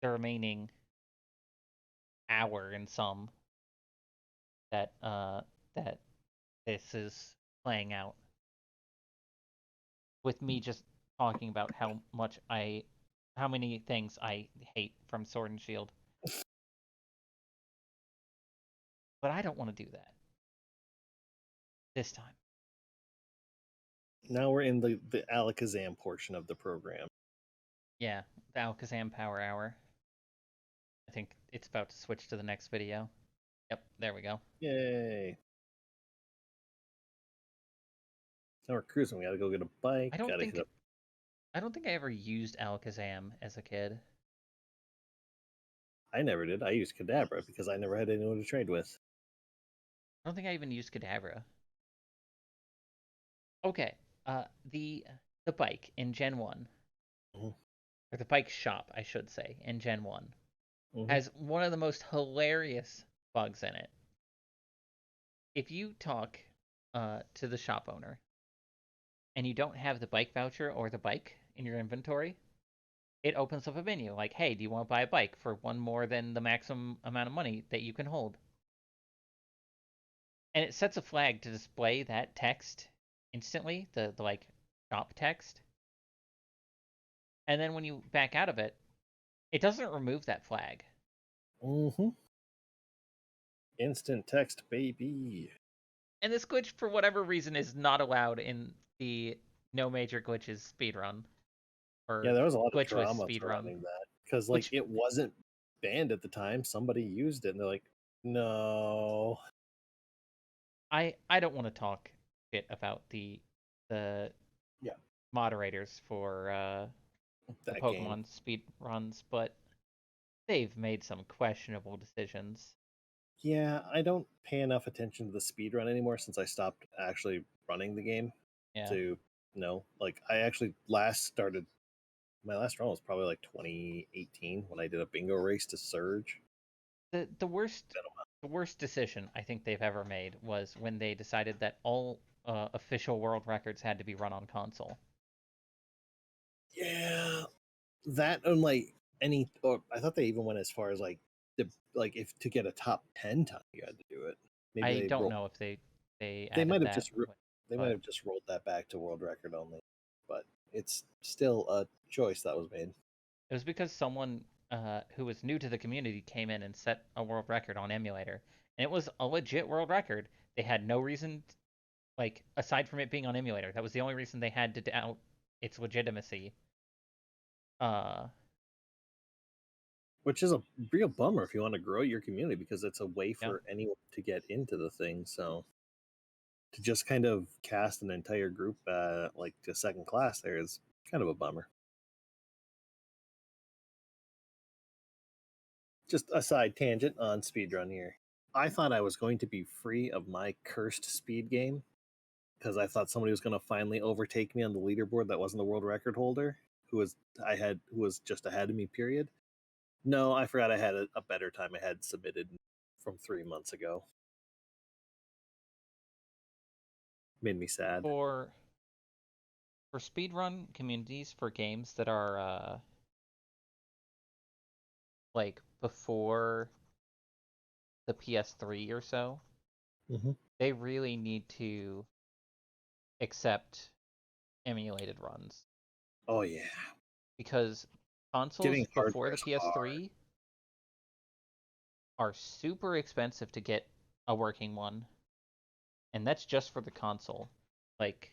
S1: the remaining hour and some that that this is playing out, with me just talking about how many things I hate from Sword and Shield. But I don't want to do that this time.
S2: Now we're in the Alakazam portion of the program.
S1: Yeah, the Alakazam Power Hour. I think it's about to switch to the next video. Yep, there we go.
S2: Yay! Now we're cruising. We gotta go get a bike.
S1: I don't
S2: Gotta
S1: think
S2: hit up.
S1: I don't think I ever used Alakazam as a kid.
S2: I never did. I used Kadabra because I never had anyone to trade with.
S1: I don't think I even used Kadabra. Okay, the bike in Gen 1,
S2: Mhm.
S1: or the bike shop, I should say, in Gen 1,
S2: Mhm.
S1: has one of the most hilarious bugs in it. If you talk to the shop owner and you don't have the bike voucher or the bike in your inventory, it opens up a menu like, hey, do you want to buy a bike for one more than the maximum amount of money that you can hold? And it sets a flag to display that text instantly, the like shop text. And then when you back out of it, it doesn't remove that flag.
S2: Mhm. Instant text, baby.
S1: And this glitch, for whatever reason, is not allowed in the no major glitches speedrun,
S2: Yeah,
S1: or
S2: there was a lot of
S1: glitchless
S2: drama
S1: speedrun.
S2: surrounding that because, like,
S1: Which
S2: it wasn't banned at the time. Somebody used it, and they're like, "No."
S1: I don't want to talk shit about the
S2: Yeah,
S1: moderators for the
S2: that game.
S1: Pokemon speed runs, but they've made some questionable decisions.
S2: Yeah, I don't pay enough attention to the speed run anymore since I stopped actually running the game
S1: Yeah.
S2: to know. Like, I actually last started my last run was probably like 2018 when I did a bingo race to Surge.
S1: The worst decision I think they've ever made was when they decided that all official world records had to be run on console.
S2: Yeah, that and like any, or I thought they even went as far as like like if to get a top 10 time you had to do it. Maybe
S1: I
S2: they
S1: don't
S2: rolled.
S1: know if they
S2: They
S1: added
S2: might have
S1: that,
S2: they might
S1: but
S2: have just rolled that back to world record only, but it's still a choice that was made.
S1: it was because someone who was new to the community came in and set a world record on emulator, and it was a legit world record. They had no reason, like aside from it being on emulator, that was the only reason they had to doubt its legitimacy. Uh,
S2: Which is a real bummer if you want to grow your community because it's a way
S1: yeah.
S2: for anyone to get into the thing. So to just kind of cast an entire group like to second class there is kind of a bummer. Just a side tangent on speedrun here. I thought I was going to be free of my cursed speed game because I thought somebody was going to finally overtake me on the leaderboard that wasn't the world record holder, who was just ahead of me. Period. No, I forgot I had a better time I had submitted from 3 months ago. Made me sad.
S1: For speedrun communities for games that are like before the PS3 or so,
S2: Mm-hmm.
S1: they really need to accept emulated runs,
S2: Oh yeah,
S1: because consoles
S2: getting
S1: before
S2: hardware
S1: the
S2: is hard.
S1: PS3 are super expensive to get a working one, and that's just for the console. Like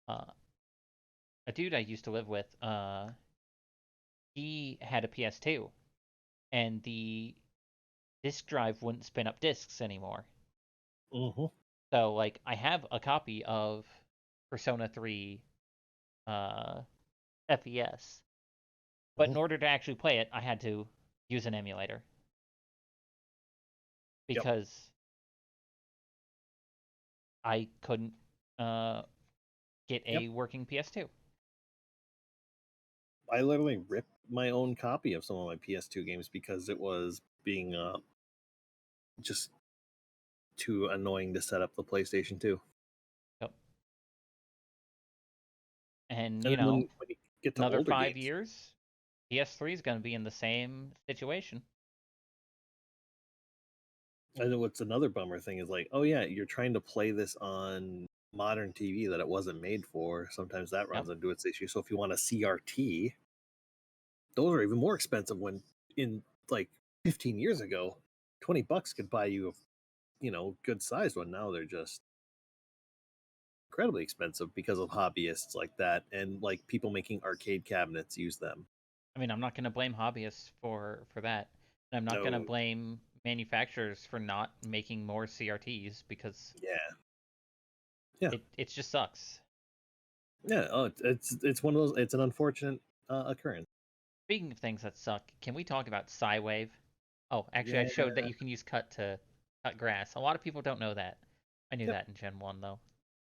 S1: uh, a dude I used to live with, he had a PS2, and the disk drive wouldn't spin up discs anymore.
S2: Mm-hmm.
S1: So like I have a copy of Persona 3 uh, FES, but
S2: Mm-hmm.
S1: in order to actually play it, I had to use an emulator
S2: Yep.
S1: because I couldn't uh, get
S2: Yep.
S1: a working PS2.
S2: I literally ripped my own copy of some of my PS2 games because it was being just too annoying to set up the PlayStation 2.
S1: Yep. And
S2: And
S1: you
S2: then
S1: know,
S2: when you get to
S1: another
S2: older
S1: 5
S2: games,
S1: years, PS3 is going to be in the same situation.
S2: And what's another bummer thing is like, oh yeah, you're trying to play this on modern TV that it wasn't made for. Sometimes that
S1: Yep.
S2: runs into its issue. So if you want a CRT, those are even more expensive when in like 15 years ago, $20 could buy you a good sized one. Now they're just incredibly expensive because of hobbyists like that and like people making arcade cabinets use them.
S1: I mean, I'm not going to blame hobbyists for that. And I'm not going to
S2: No,
S1: blame manufacturers for not making more CRTs because
S2: yeah, yeah,
S1: it just sucks.
S2: yeah. Oh, it's one of those. It's an unfortunate occurrence.
S1: Speaking of things that suck, can we talk about Cywave? Oh, actually, I
S2: Yeah.
S1: showed that you can use cut to cut grass. A lot of people don't know that. I knew
S2: Yep.
S1: that in Gen 1, though.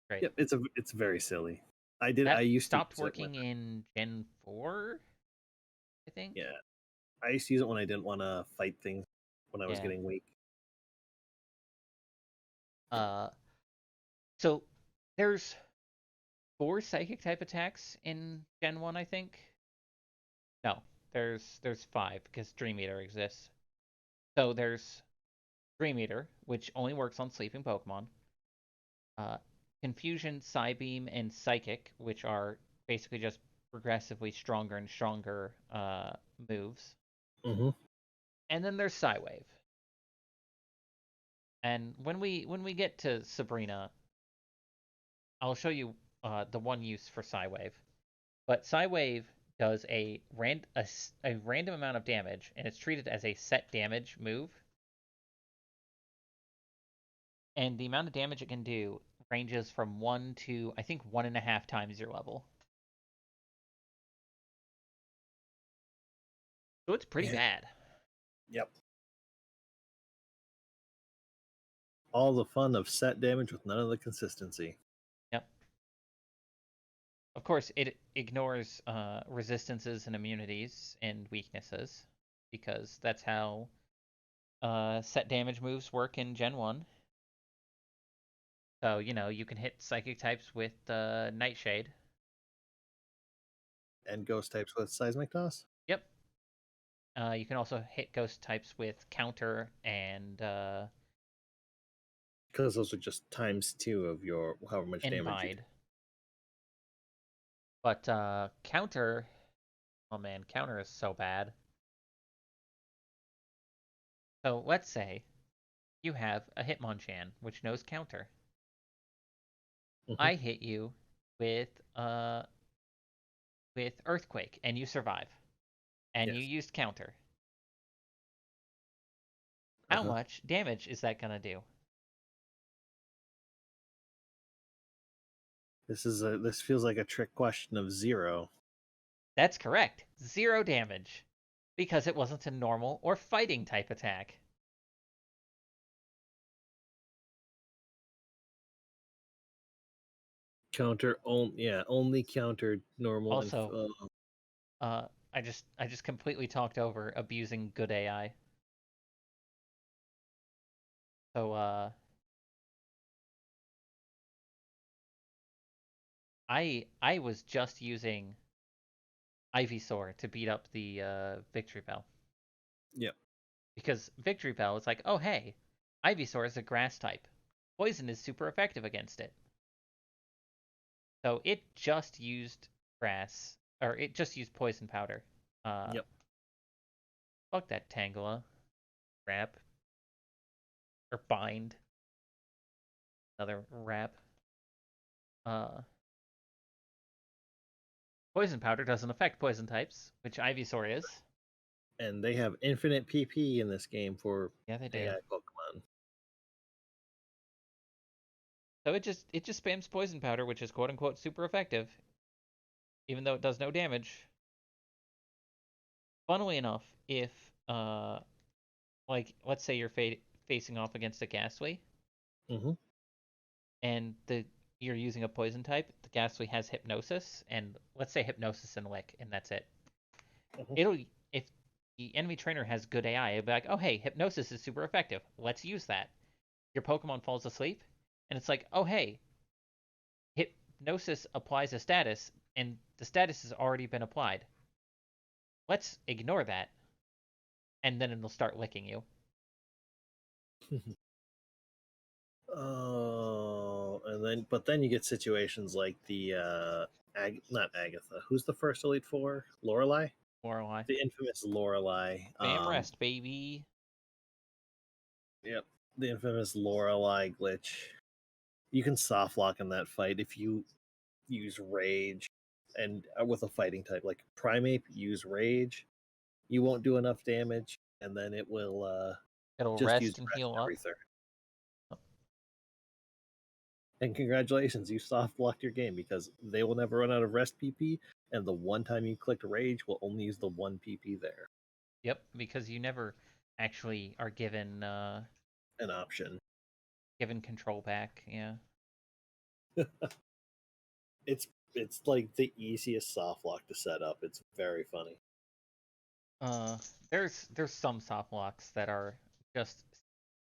S1: Great.
S2: Yep. It's very silly. I
S1: That
S2: used to
S1: stopped
S2: use it when
S1: working in Gen 4, I think.
S2: yeah I used to use it when I didn't want to fight things when I was
S1: Yeah.
S2: getting weak.
S1: Uh, so there's 4 psychic type attacks in Gen 1, I think. No, there's 5 because Dream Eater exists. So there's Dream Eater, which only works on sleeping Pokemon. Uh, Confusion, Psybeam, and Psychic, which are basically just progressively stronger and stronger moves.
S2: Mm-hmm.
S1: And then there's Psywave. And when we get to Sabrina, I'll show you the one use for Psywave. But Psywave does a random amount of damage, and it's treated as a set damage move. And the amount of damage it can do ranges from 1 to, I think, 1.5 times your level. So it's pretty
S2: Yeah.
S1: bad.
S2: Yep. All the fun of set damage with none of the consistency.
S1: Yep. Of course, it ignores resistances and immunities and weaknesses because that's how set damage moves work in Gen 1. So, you can hit psychic types with Nightshade.
S2: And ghost types with seismic toss.
S1: Yep. You can also hit ghost types with Counter and
S2: Because those are just times 2 of your however much damage you do.
S1: Bide. But Counter, oh man, Counter is so bad. So let's say you have a Hitmonchan, which knows Counter.
S2: Mm-hmm.
S1: I hit you with Earthquake, and you survive. And you
S2: Yes.
S1: used Counter. How
S2: Uh-huh.
S1: much damage is that gonna do?
S2: This feels like a trick question of 0.
S1: That's correct. 0 damage. Because it wasn't a normal or fighting type attack.
S2: Only countered normal and
S1: Also, I just completely talked over abusing good AI. So I was just using Ivysaur to beat up the Victory Bell.
S2: Yep.
S1: Because Victory Bell is like, oh hey, Ivysaur is a grass type. Poison is super effective against it. So it just used grass, or it just used poison powder.
S2: Yep.
S1: Fuck that Tangela. Wrap. Or bind. Another wrap. Uh, Poison powder doesn't affect poison types, which Ivysaur is.
S2: And they have infinite PP in this game for
S1: Yeah, they do.
S2: AI Pokemon.
S1: So it just spams poison powder, which is quote unquote super effective, even though it does no damage. Funnily enough, if like let's say you're facing off against a Ghastly,
S2: Mm-hmm.
S1: and you're using a poison type, the Ghastly has Hypnosis, and let's say Hypnosis and Lick, and that's it.
S2: Mm-hmm.
S1: It'll if the enemy trainer has good AI, it'll be like, oh hey, Hypnosis is super effective. Let's use that. Your Pokemon falls asleep, and it's like, oh hey, Hypnosis applies a status, and the status has already been applied. Let's ignore that, and then it'll start licking you.
S2: Oh, but then you get situations like the not Agatha. Who's the first Elite Four? Lorelai,
S1: Lorelei.
S2: the infamous Lorelai.
S1: Fam rest, baby.
S2: Yep, the infamous Lorelai glitch. You can soft lock in that fight if you use Rage, and with a fighting type like Primeape, use Rage. You won't do enough damage, and then it will
S1: It'll
S2: just use
S1: rest and
S2: rest
S1: heal up.
S2: every turn. And congratulations, you soft blocked your game because they will never run out of rest PP, and the one time you clicked Rage will only use the one PP there.
S1: Yep, because you never actually are given
S2: An option.
S1: given control back. Yeah.
S2: It's like the easiest soft lock to set up. It's very funny.
S1: There's some soft locks that are just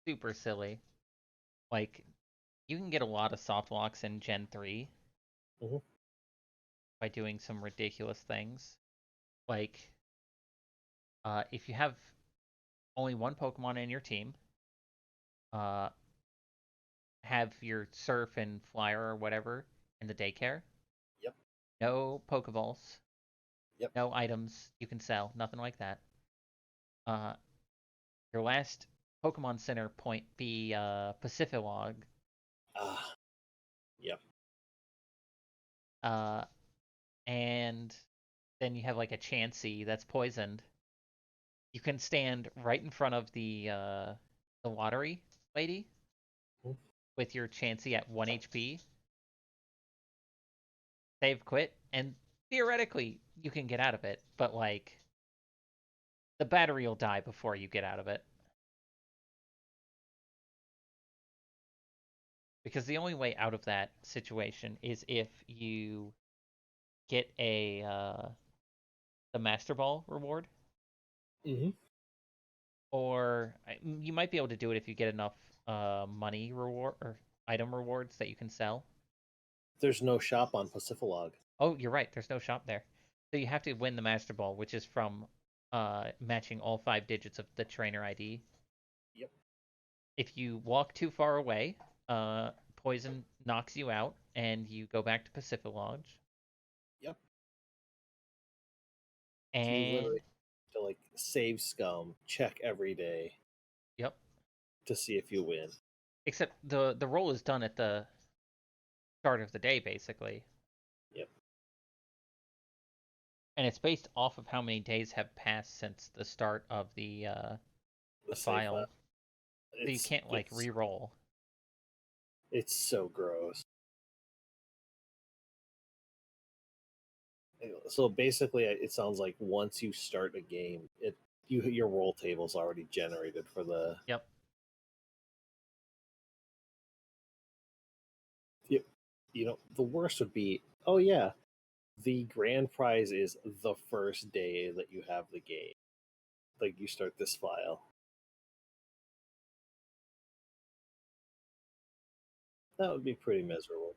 S1: super silly. Like you can get a lot of soft locks in Gen 3
S2: Mhm.
S1: by doing some ridiculous things. Like if you have only one Pokemon in your team, uh have your Surf and Flyer or whatever in the daycare.
S2: Yep.
S1: No Pokeballs.
S2: Yep.
S1: No items you can sell. Nothing like that. Uh, your last Pokemon Center point be Pacifilog.
S2: Ah. Yep.
S1: And then you have like a Chansey that's poisoned. You can stand right in front of the lottery lady
S2: Mhm.
S1: with your Chansey at 1 HP. Save quit, and theoretically you can get out of it, but like the battery will die before you get out of it. Because the only way out of that situation is if you get the Master Ball reward,
S2: Mm-hmm.
S1: or you might be able to do it if you get enough money reward or item rewards that you can sell.
S2: There's no shop on Pacifilog.
S1: Oh, you're right. There's no shop there, so you have to win the Master Ball, which is from matching all 5 digits of the trainer ID.
S2: Yep.
S1: If you walk too far away, poison knocks you out, and you go back to Pacifilog.
S2: Yep. You literally
S1: And
S2: have to like save scum, check every day
S1: yep.
S2: to see if you win.
S1: Except the roll is done at the start of the day, basically.
S2: Yep.
S1: And it's based off of how many days have passed since the start of the
S2: Save
S1: file.
S2: file.
S1: So you can't like re-roll.
S2: It's so gross. So basically, it sounds like once you start a game, your roll table's already generated for the.
S1: Yep.
S2: The worst would be, oh yeah, the grand prize is the first day that you have the game. Like you start this file. That would be pretty miserable.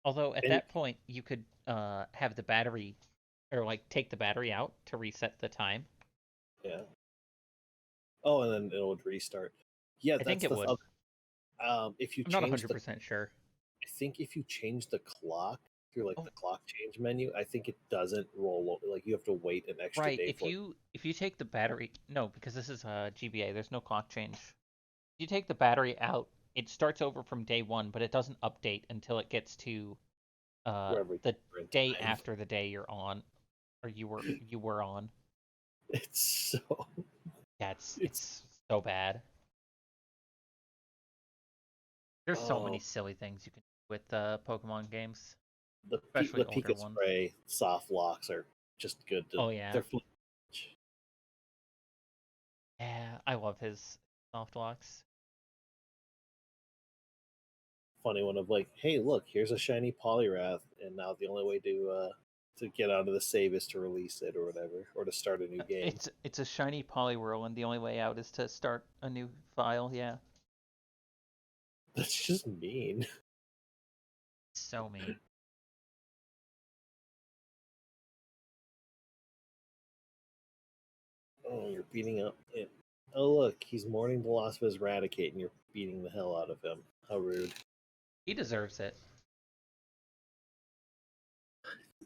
S1: Although at
S2: And
S1: that point you could have the battery or like take the battery out to reset the time.
S2: yeah. Oh, and then it would restart. Yeah,
S1: I think
S2: that's
S1: it
S2: the
S1: would.
S2: other. If you
S1: I'm not
S2: change the,
S1: 100% sure.
S2: I think if you change the clock through like
S1: Oh,
S2: the clock change menu, I think it doesn't roll. Like you have to wait an extra
S1: right.
S2: day
S1: If
S2: for it.
S1: you take the battery, no, because this is GBA. There's no clock change. If you take the battery out, it starts over from day one, but it doesn't update until it gets to
S2: Wherever
S1: the
S2: you're in
S1: day
S2: time.
S1: after the day you're on, or you were on.
S2: It's so.
S1: Yeah,
S2: It's
S1: it's so bad. There's so many
S2: oh
S1: silly things you can do with Pokemon games,
S2: the
S1: especially older
S2: Pika
S1: ones.
S2: Spray soft locks are just good.
S1: Oh yeah,
S2: They're fun.
S1: yeah, I love his soft locks.
S2: Funny one of like, hey, look, here's a shiny Poliwrath, and now the only way to get out of the save is to release it or whatever, or to start a new game.
S1: It's a shiny Poliwhirl, and the only way out is to start a new file. Yeah,
S2: That's just mean.
S1: so mean.
S2: Oh, you're beating up it. Oh, look, he's mourning the loss of his Raticate, and you're beating the hell out of him. How rude.
S1: He deserves it.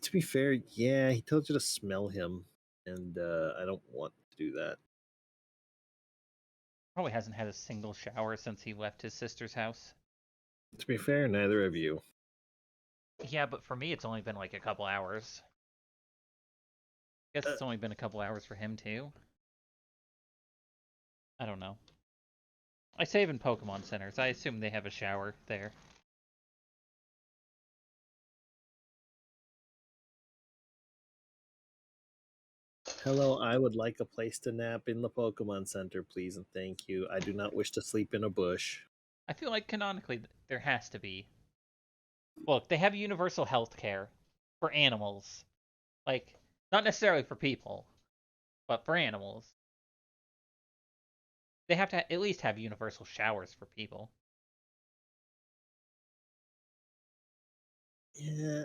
S2: To be fair, yeah, he told you to smell him, and I don't want to do that.
S1: Probably hasn't had a single shower since he left his sister's house.
S2: To be fair, neither of you.
S1: Yeah, but for me, it's only been like a couple hours. Guess
S2: Uh,
S1: it's only been a couple hours for him too. I don't know. I save in Pokemon centers. I assume they have a shower there.
S2: Hello, I would like a place to nap in the Pokemon Center, please, and thank you. I do not wish to sleep in a bush.
S1: I feel like canonically there has to be. Look, they have universal health care for animals. Like, not necessarily for people, but for animals. They have to at least have universal showers for people.
S2: Yeah,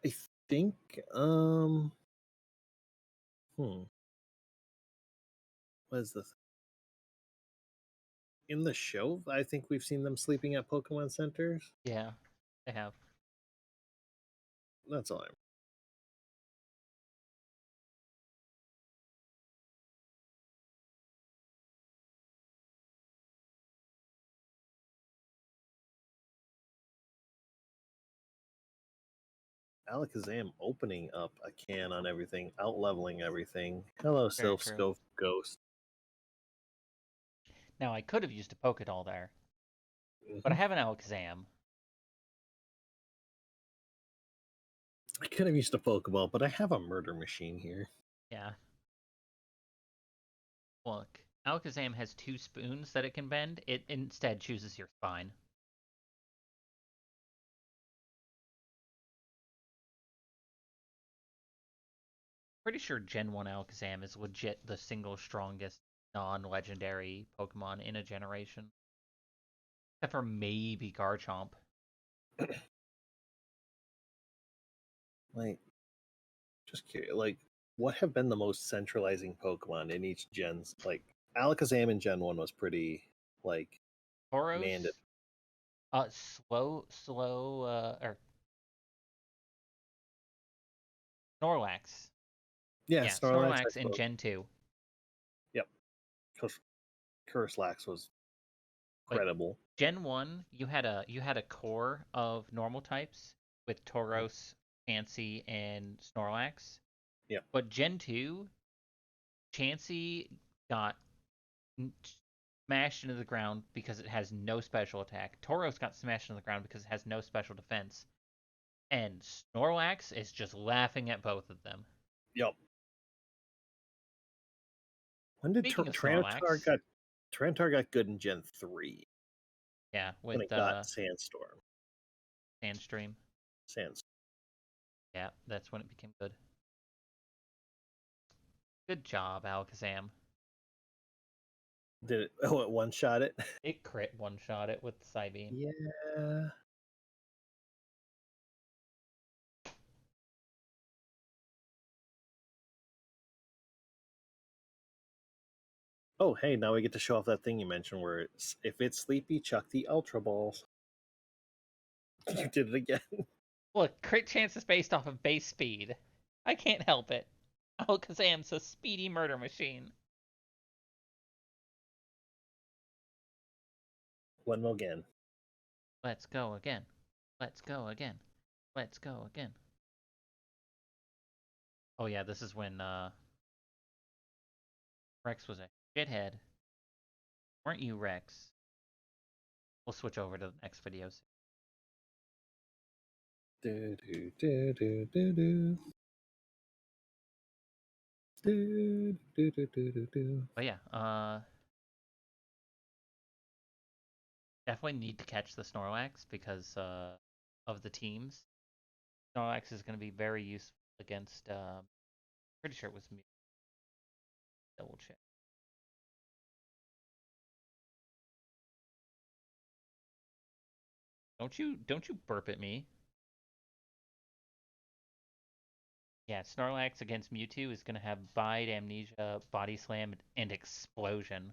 S2: I think, um, hmm, what is this? In the show, I think we've seen them sleeping at Pokemon centers.
S1: Yeah, they have.
S2: That's all I'm. Alakazam opening up a can on everything, out leveling everything. Hello,
S1: Very
S2: Sylph
S1: true.
S2: Scope Ghost.
S1: Now, I could have used a Pokédoll there, but I
S2: Mhm.
S1: have an Alakazam.
S2: I could have used a Pokeball, but I have a murder machine here.
S1: Yeah. Look, Alakazam has two spoons that it can bend. It instead chooses your spine. Pretty sure Gen 1 Alakazam is legit the single strongest non-legendary Pokemon in a generation. Except for maybe Garchomp.
S2: Like, just curious, like, what have been the most centralizing Pokemon in each gen's? Like, Alakazam in Gen 1 was pretty, like, mandatory.
S1: Tauros, or Snorlax.
S2: Yeah,
S1: Yeah,
S2: Snorlax, I
S1: Snorlax in
S2: suppose.
S1: Gen 2.
S2: Yep. Curslax was
S1: Like
S2: credible.
S1: Gen 1, you had a core of normal types with Tauros, Chansey, and Snorlax.
S2: Yep.
S1: But Gen 2, Chansey got smashed into the ground because it has no special attack. Tauros got smashed into the ground because it has no special defense. And Snorlax is just laughing at both of them.
S2: Yep. When did
S1: Speaking of
S2: Tyranitar
S1: Snorlax,
S2: got Tyranitar got good in Gen 3
S1: yeah,
S2: when
S1: with
S2: it got Sandstorm.
S1: Sandstream,
S2: Sandstorm.
S1: yeah, that's when it became good. Good job, Alakazam.
S2: Did it? Oh, it one shot it.
S1: It crit one shot it with the Psybeam.
S2: Yeah. Oh, hey, now we get to show off that thing you mentioned where it's if it's sleepy, chuck the Ultra Balls. You did it again.
S1: Look, crit chance is based off of base speed. I can't help it. Alakazam's a speedy murder machine.
S2: One more again.
S1: Let's go again. Let's go again. Let's go again. Oh yeah, this is when Rex was a shithead. Weren't you, Rex? We'll switch over to the next videos.
S2: Do, do, do, do, do, do. Do, do, do, do, do, do.
S1: But yeah, definitely need to catch the Snorlax because of the teams. Snorlax is going to be very useful against. Pretty sure it was Mew. Double check. Don't you burp at me? Yeah, Snorlax against Mewtwo is going to have Bide, Amnesia, Body Slam, and Explosion.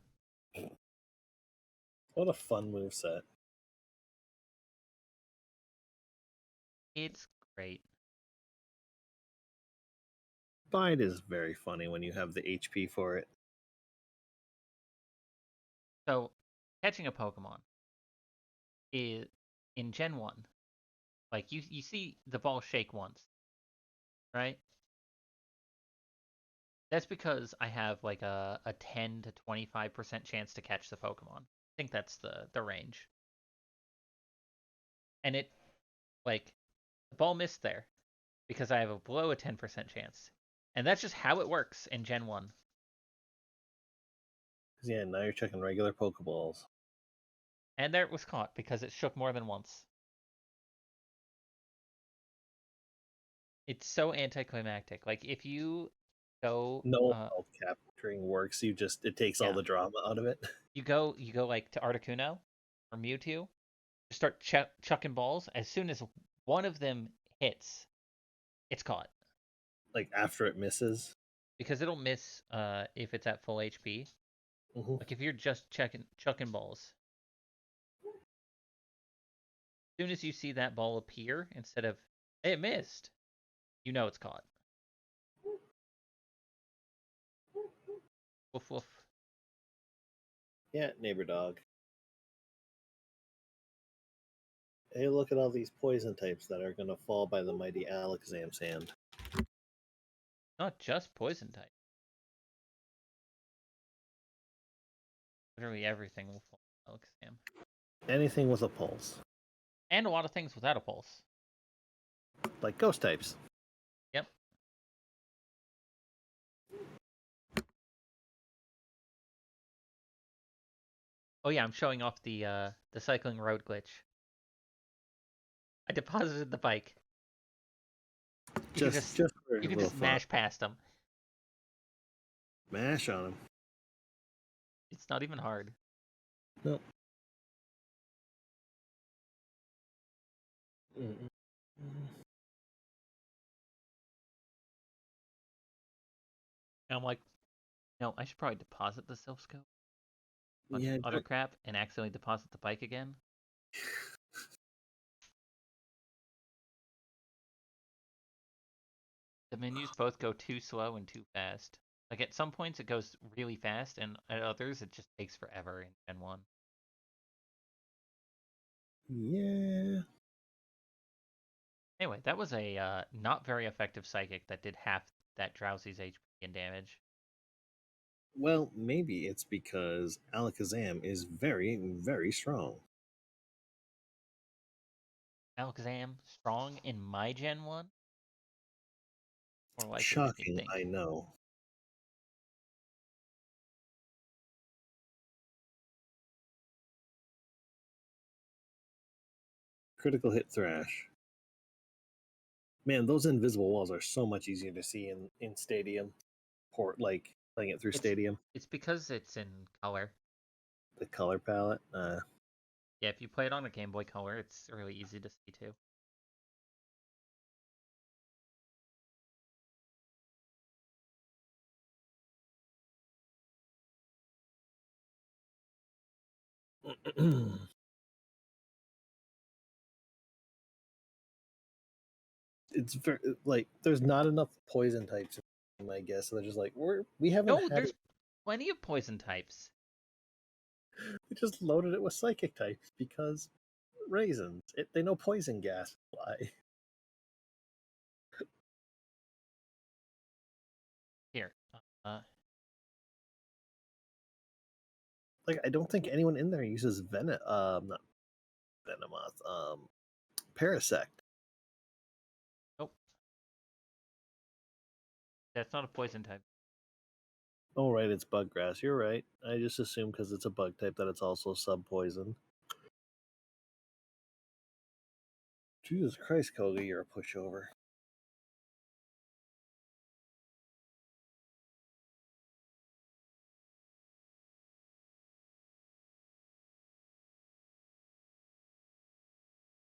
S2: What a fun move set.
S1: It's great.
S2: Bide is very funny when you have the HP for it.
S1: So, catching a Pokemon is in Gen 1. Like, you see the ball shake once, right? That's because I have like a 10 to 25% chance to catch the Pokemon. I think that's the range. And it, like, the ball missed there because I have a below a 10% chance. And that's just how it works in Gen 1.
S2: Yeah, now you're checking regular Pokeballs.
S1: And there it was caught because it shook more than once. It's so anticlimactic. Like, if you go,
S2: No health capturing works. It takes all
S1: yeah,
S2: the drama out of it.
S1: you go like to Articuno or Mewtwo, start chucking balls. As soon as one of them hits, it's caught.
S2: Like after it misses.
S1: Because it'll miss if it's at full HP.
S2: Mm-hmm.
S1: Like if you're just chucking balls, as soon as you see that ball appear instead of hey, it missed, you know it's caught. Woof woof.
S2: Yeah, neighbor dog. Hey, look at all these poison types that are going to fall by the mighty Alakazam's hand.
S1: Not just poison type. Literally everything will fall. Alakazam.
S2: Anything with a pulse.
S1: And a lot of things without a pulse.
S2: Like ghost types.
S1: Yep. Oh yeah, I'm showing off the cycling road glitch. I deposited the bike. You can
S2: Just for a
S1: you can
S2: little
S1: just
S2: fun.
S1: mash past them.
S2: Mash on them.
S1: It's not even hard.
S2: Nope. Mm-mm.
S1: And I'm like, no, I should probably deposit the Silph Scope. Bunch of
S2: Yeah,
S1: other crap and accidentally deposit the bike again. The menus both go too slow and too fast. Like at some points it goes really fast, and at others it just takes forever in Gen 1.
S2: yeah.
S1: Anyway, that was a not very effective psychic that did half that Drowsy's HP and damage.
S2: Well, maybe it's because Alakazam is very, very strong.
S1: Alakazam, strong in my Gen 1? More likely than you'd
S2: Shocking,
S1: think.
S2: I know. Critical hit Thrash. Man, those invisible walls are so much easier to see in Stadium. Port like playing it through
S1: It's
S2: Stadium.
S1: it's because it's in color.
S2: The color palette.
S1: Yeah, if you play it on a Game Boy Color, it's really easy to see too.
S2: It's very like there's not enough poison types, I guess. So they're just like we haven't
S1: No,
S2: had
S1: there's
S2: it.
S1: plenty of poison types.
S2: We just loaded it with psychic types because raisins. They know poison gas fly.
S1: Here.
S2: Like I don't think anyone in there uses not Venomoth, Parasect.
S1: Nope. That's not a poison type.
S2: Oh right, it's bug grass. You're right. I just assume because it's a bug type that it's also sub poison. Jesus Christ, Koga, you're a pushover.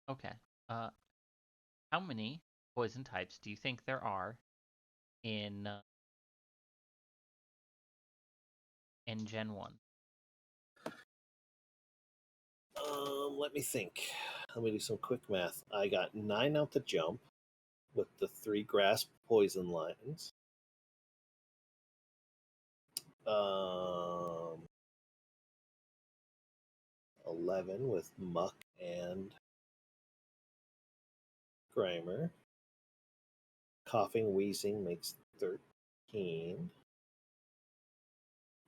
S1: Okay. Uh, how many poison types do you think there are in Gen 1?
S2: Let me think. Let me do some quick math. I got 9 out the jump with the 3 grass poison lines. 11 with Muck and Grimer. Coughing, wheezing makes 13.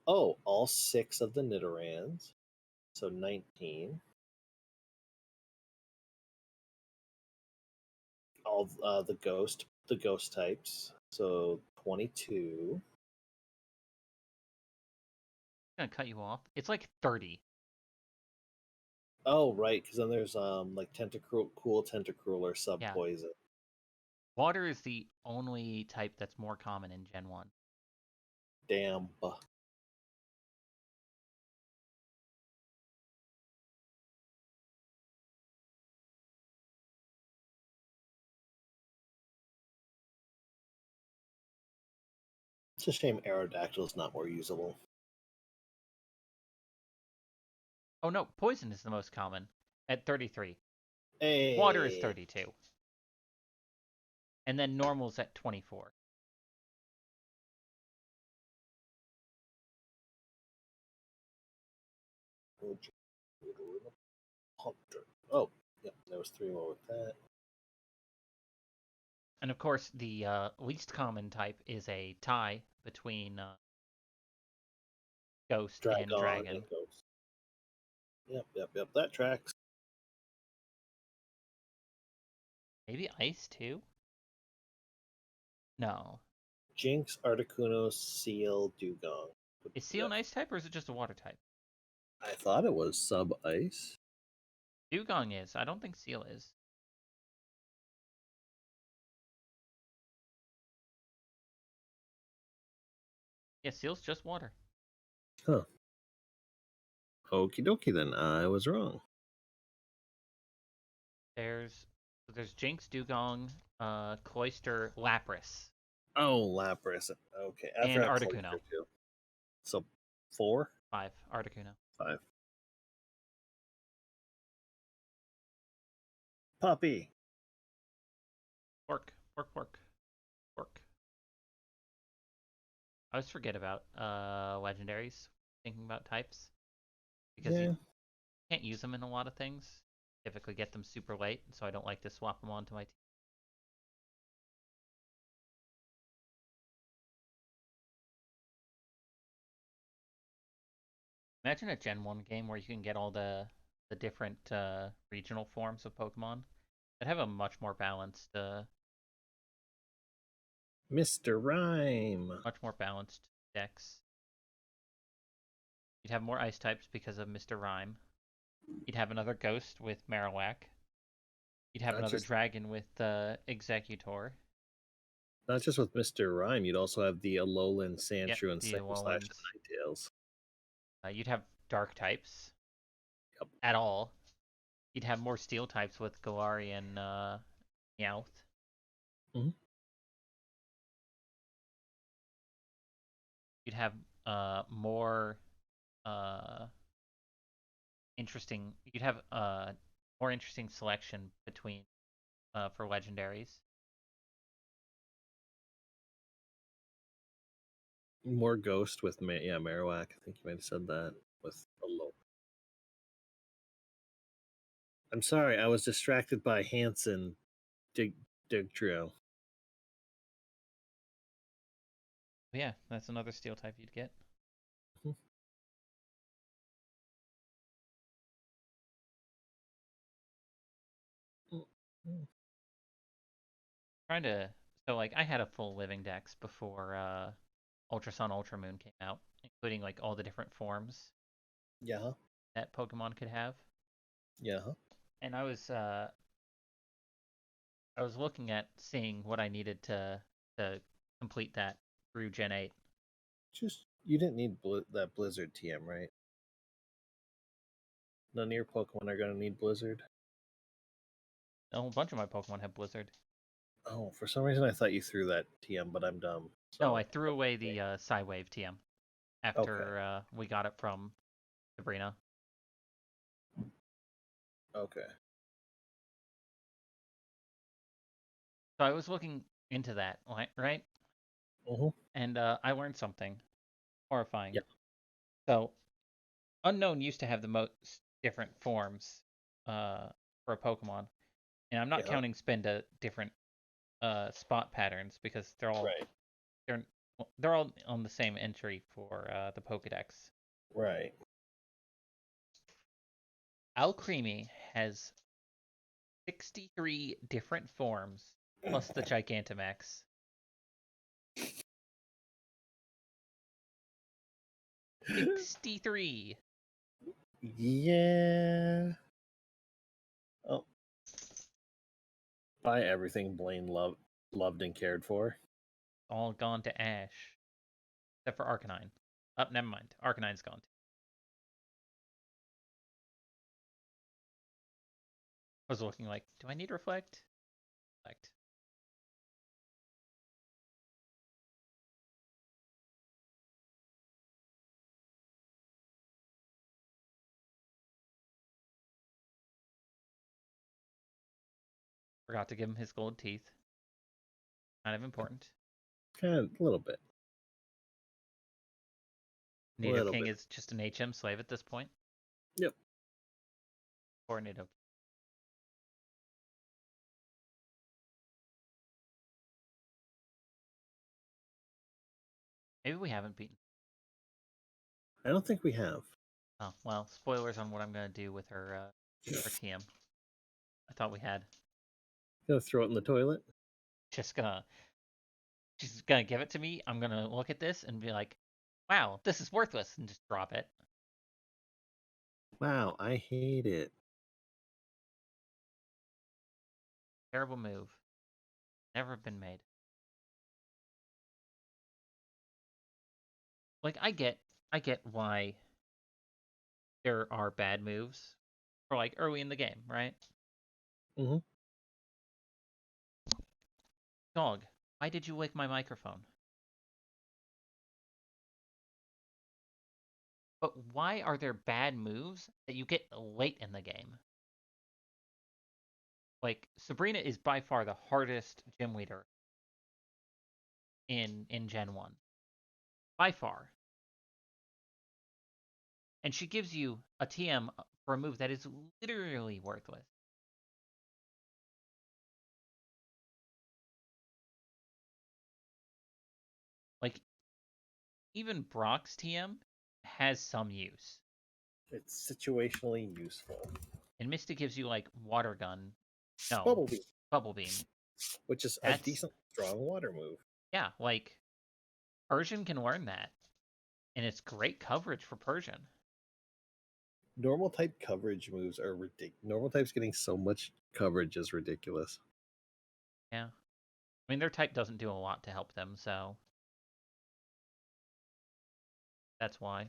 S2: Oh, all 6 of the Nidorans. So 19. All the ghost types. So 22.
S1: I'm gonna cut you off. It's like 30.
S2: Oh, right, because then there's like cool Tentacruel or sub
S1: Yeah.
S2: poison.
S1: Water is the only type that's more common in Gen 1.
S2: Damn. It's a shame Aerodactyl is not more usable.
S1: Oh no, poison is the most common at 33.
S2: Hey.
S1: Water is 32. And then normal's at 24.
S2: Oh, yeah, there was 3 more with that.
S1: And of course, the least common type is a tie between Ghost and Dragon.
S2: And Ghost. Yep. That tracks.
S1: Maybe Ice too? No.
S2: Jinx, Articuno, Seal, Dugong.
S1: Is Seal an Ice type or is it just a Water type?
S2: I thought it was sub ice.
S1: Dugong is. I don't think Seal is. Yeah, Seal's just Water.
S2: Huh. Okie dokie then. I was wrong.
S1: There's Jinx, Dugong, Cloyster, Lapras.
S2: Oh, Lapras. Okay.
S1: And Articuno.
S2: Too. So 4?
S1: 5. Articuno.
S2: 5. Puppy.
S1: Work. I always forget about legendaries, thinking about types. Because you can't use them in a lot of things. Typically get them super late, so I don't like to swap them onto my team. Imagine a Gen 1 game where you can get all the different regional forms of Pokemon. I'd have a much more balanced
S2: Mr. Rhyme.
S1: much more balanced decks. You'd have more ice types because of Mr. Rhyme. You'd have another ghost with Marowak. You'd have another dragon with Executor.
S2: Not just with Mr. Rhyme, you'd also have the Alolan, Sandshrew, and Ninetales.
S1: You'd have dark types.
S2: Yep.
S1: At all. You'd have more steel types with Galarian, Meowth.
S2: Mm-hmm.
S1: You'd have more interesting. You'd have more interesting selection between for legendaries.
S2: More ghost with Marowak. I think you might have said that with Alolan. I'm sorry, I was distracted by Hanson Dugtrio.
S1: Yeah, that's another steel type you'd get. Trying to I had a full living dex before Ultra Sun Ultra Moon came out, including like all the different forms.
S2: Yeah.
S1: That Pokemon could have.
S2: Yeah.
S1: And I was looking at seeing what I needed to complete that through Gen 8.
S2: Just you didn't need that Blizzard TM, right? None of your Pokemon are gonna need Blizzard.
S1: A whole bunch of my Pokemon have Blizzard.
S2: Oh, for some reason I thought you threw that TM, but I'm dumb.
S1: No, I
S2: So
S1: threw away the Psywave TM
S2: okay,
S1: after we got it from Sabrina.
S2: okay.
S1: So I was looking into that, right?
S2: Mm-hmm.
S1: And I learned something horrifying.
S2: Yeah.
S1: So Unknown used to have the most different forms for a Pokemon, and I'm not
S2: Yeah.
S1: counting Spinda different spot patterns because
S2: Right.
S1: they're they're all on the same entry for the Pokedex.
S2: Right.
S1: Alcremie has 63 different forms plus the Gigantamax. 63.
S2: Yeah. Oh, buy everything Blaine loved and cared for.
S1: All gone to Ash. Except for Arcanine. Never mind. Arcanine's gone. I was looking like, do I need Reflect? Reflect. Forgot to give him his gold teeth. Kind of important.
S2: Kind of a little bit. A little
S1: Nidoking
S2: bit.
S1: is just an HM slave at this point.
S2: Yep.
S1: Poor Nidoking. Maybe we haven't beaten.
S2: I don't think we have.
S1: Oh, well, spoilers on what I'm going to do with her TM. I thought we had.
S2: Gonna throw it in the toilet.
S1: Just gonna She's gonna give it to me. I'm gonna look at this and be like, "Wow, this is worthless," and just drop it.
S2: Wow, I hate it.
S1: Terrible move. Never been made. Like I get why there are bad moves for like early in the game, right?
S2: Mm-hmm.
S1: Dog, why did you lick my microphone? But why are there bad moves that you get late in the game? Like Sabrina is by far the hardest gym leader in Gen 1. By far. And she gives you a TM for a move that is literally worthless. Like even Brock's TM has some use.
S2: It's situationally useful.
S1: And Mystic gives you like water gun. No,
S2: Bubble Beam,
S1: bubble beam.
S2: which is a
S1: That's
S2: decent, strong water move.
S1: yeah, like Persian can learn that. And it's great coverage for Persian.
S2: Normal type coverage moves are ridiculous. Normal types getting so much coverage is ridiculous.
S1: Yeah. I mean their type doesn't do a lot to help them, so that's why.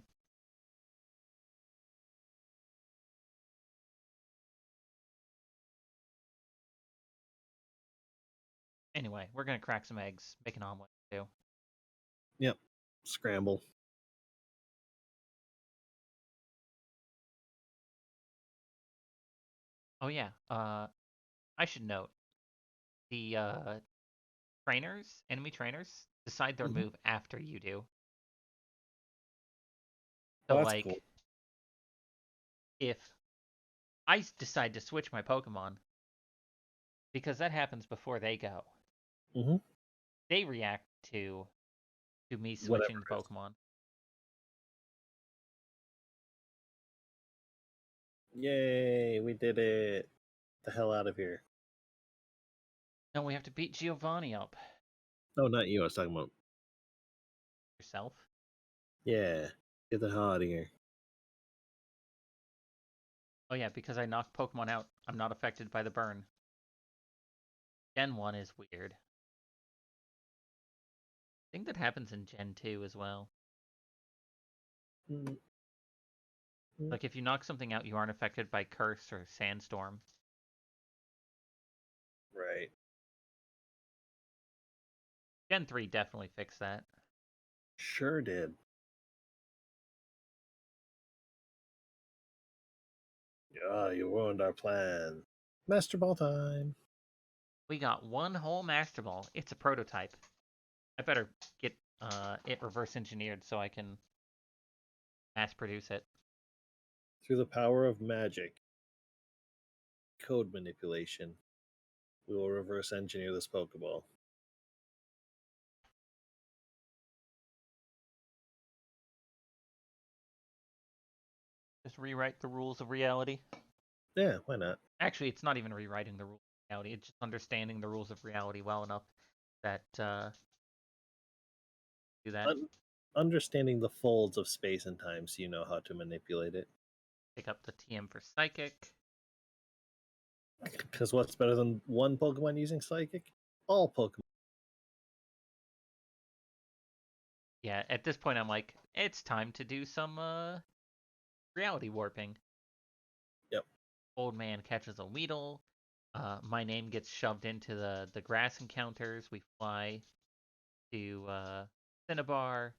S1: Anyway, we're gonna crack some eggs, make an omelet too.
S2: Yep. Scramble.
S1: Oh yeah, I should note the enemy trainers, decide their
S2: Mm-hmm.
S1: move after you do.
S2: Oh,
S1: So
S2: that's cool.
S1: like if I decide to switch my Pokemon, because that happens before they go,
S2: Mm-hmm.
S1: they react to me
S2: Whatever
S1: switching the
S2: it is.
S1: Pokemon.
S2: Yay, we did it. The hell out of here.
S1: No, we have to beat Giovanni up
S2: Oh, not you. I was talking about.
S1: yourself.
S2: Yeah. Get the hell out of here.
S1: Oh yeah, because I knocked Pokemon out, I'm not affected by the burn. Gen 1 is weird. I think that happens in Gen 2 as well.
S2: Mm-hmm.
S1: Like if you knock something out, you aren't affected by Curse or Sandstorm.
S2: Right.
S1: Gen 3 definitely fixed that.
S2: Sure did. Yeah, you ruined our plan. Master Ball time.
S1: We got one whole Master Ball. It's a prototype. I better get it reverse engineered so I can mass produce it.
S2: Through the power of magic, code manipulation, we will reverse engineer this Pokeball.
S1: Just rewrite the rules of reality.
S2: Yeah, why not?
S1: Actually, it's not even rewriting the rules of reality. It's just understanding the rules of reality well enough that do that.
S2: Understanding the folds of space and time so you know how to manipulate it.
S1: Pick up the TM for Psychic.
S2: Because what's better than one Pokemon using Psychic? All Pokemon.
S1: Yeah, at this point I'm like, it's time to do some reality warping.
S2: Yep.
S1: Old man catches a Weedle. My name gets shoved into the grass encounters. We fly to Cinnabar.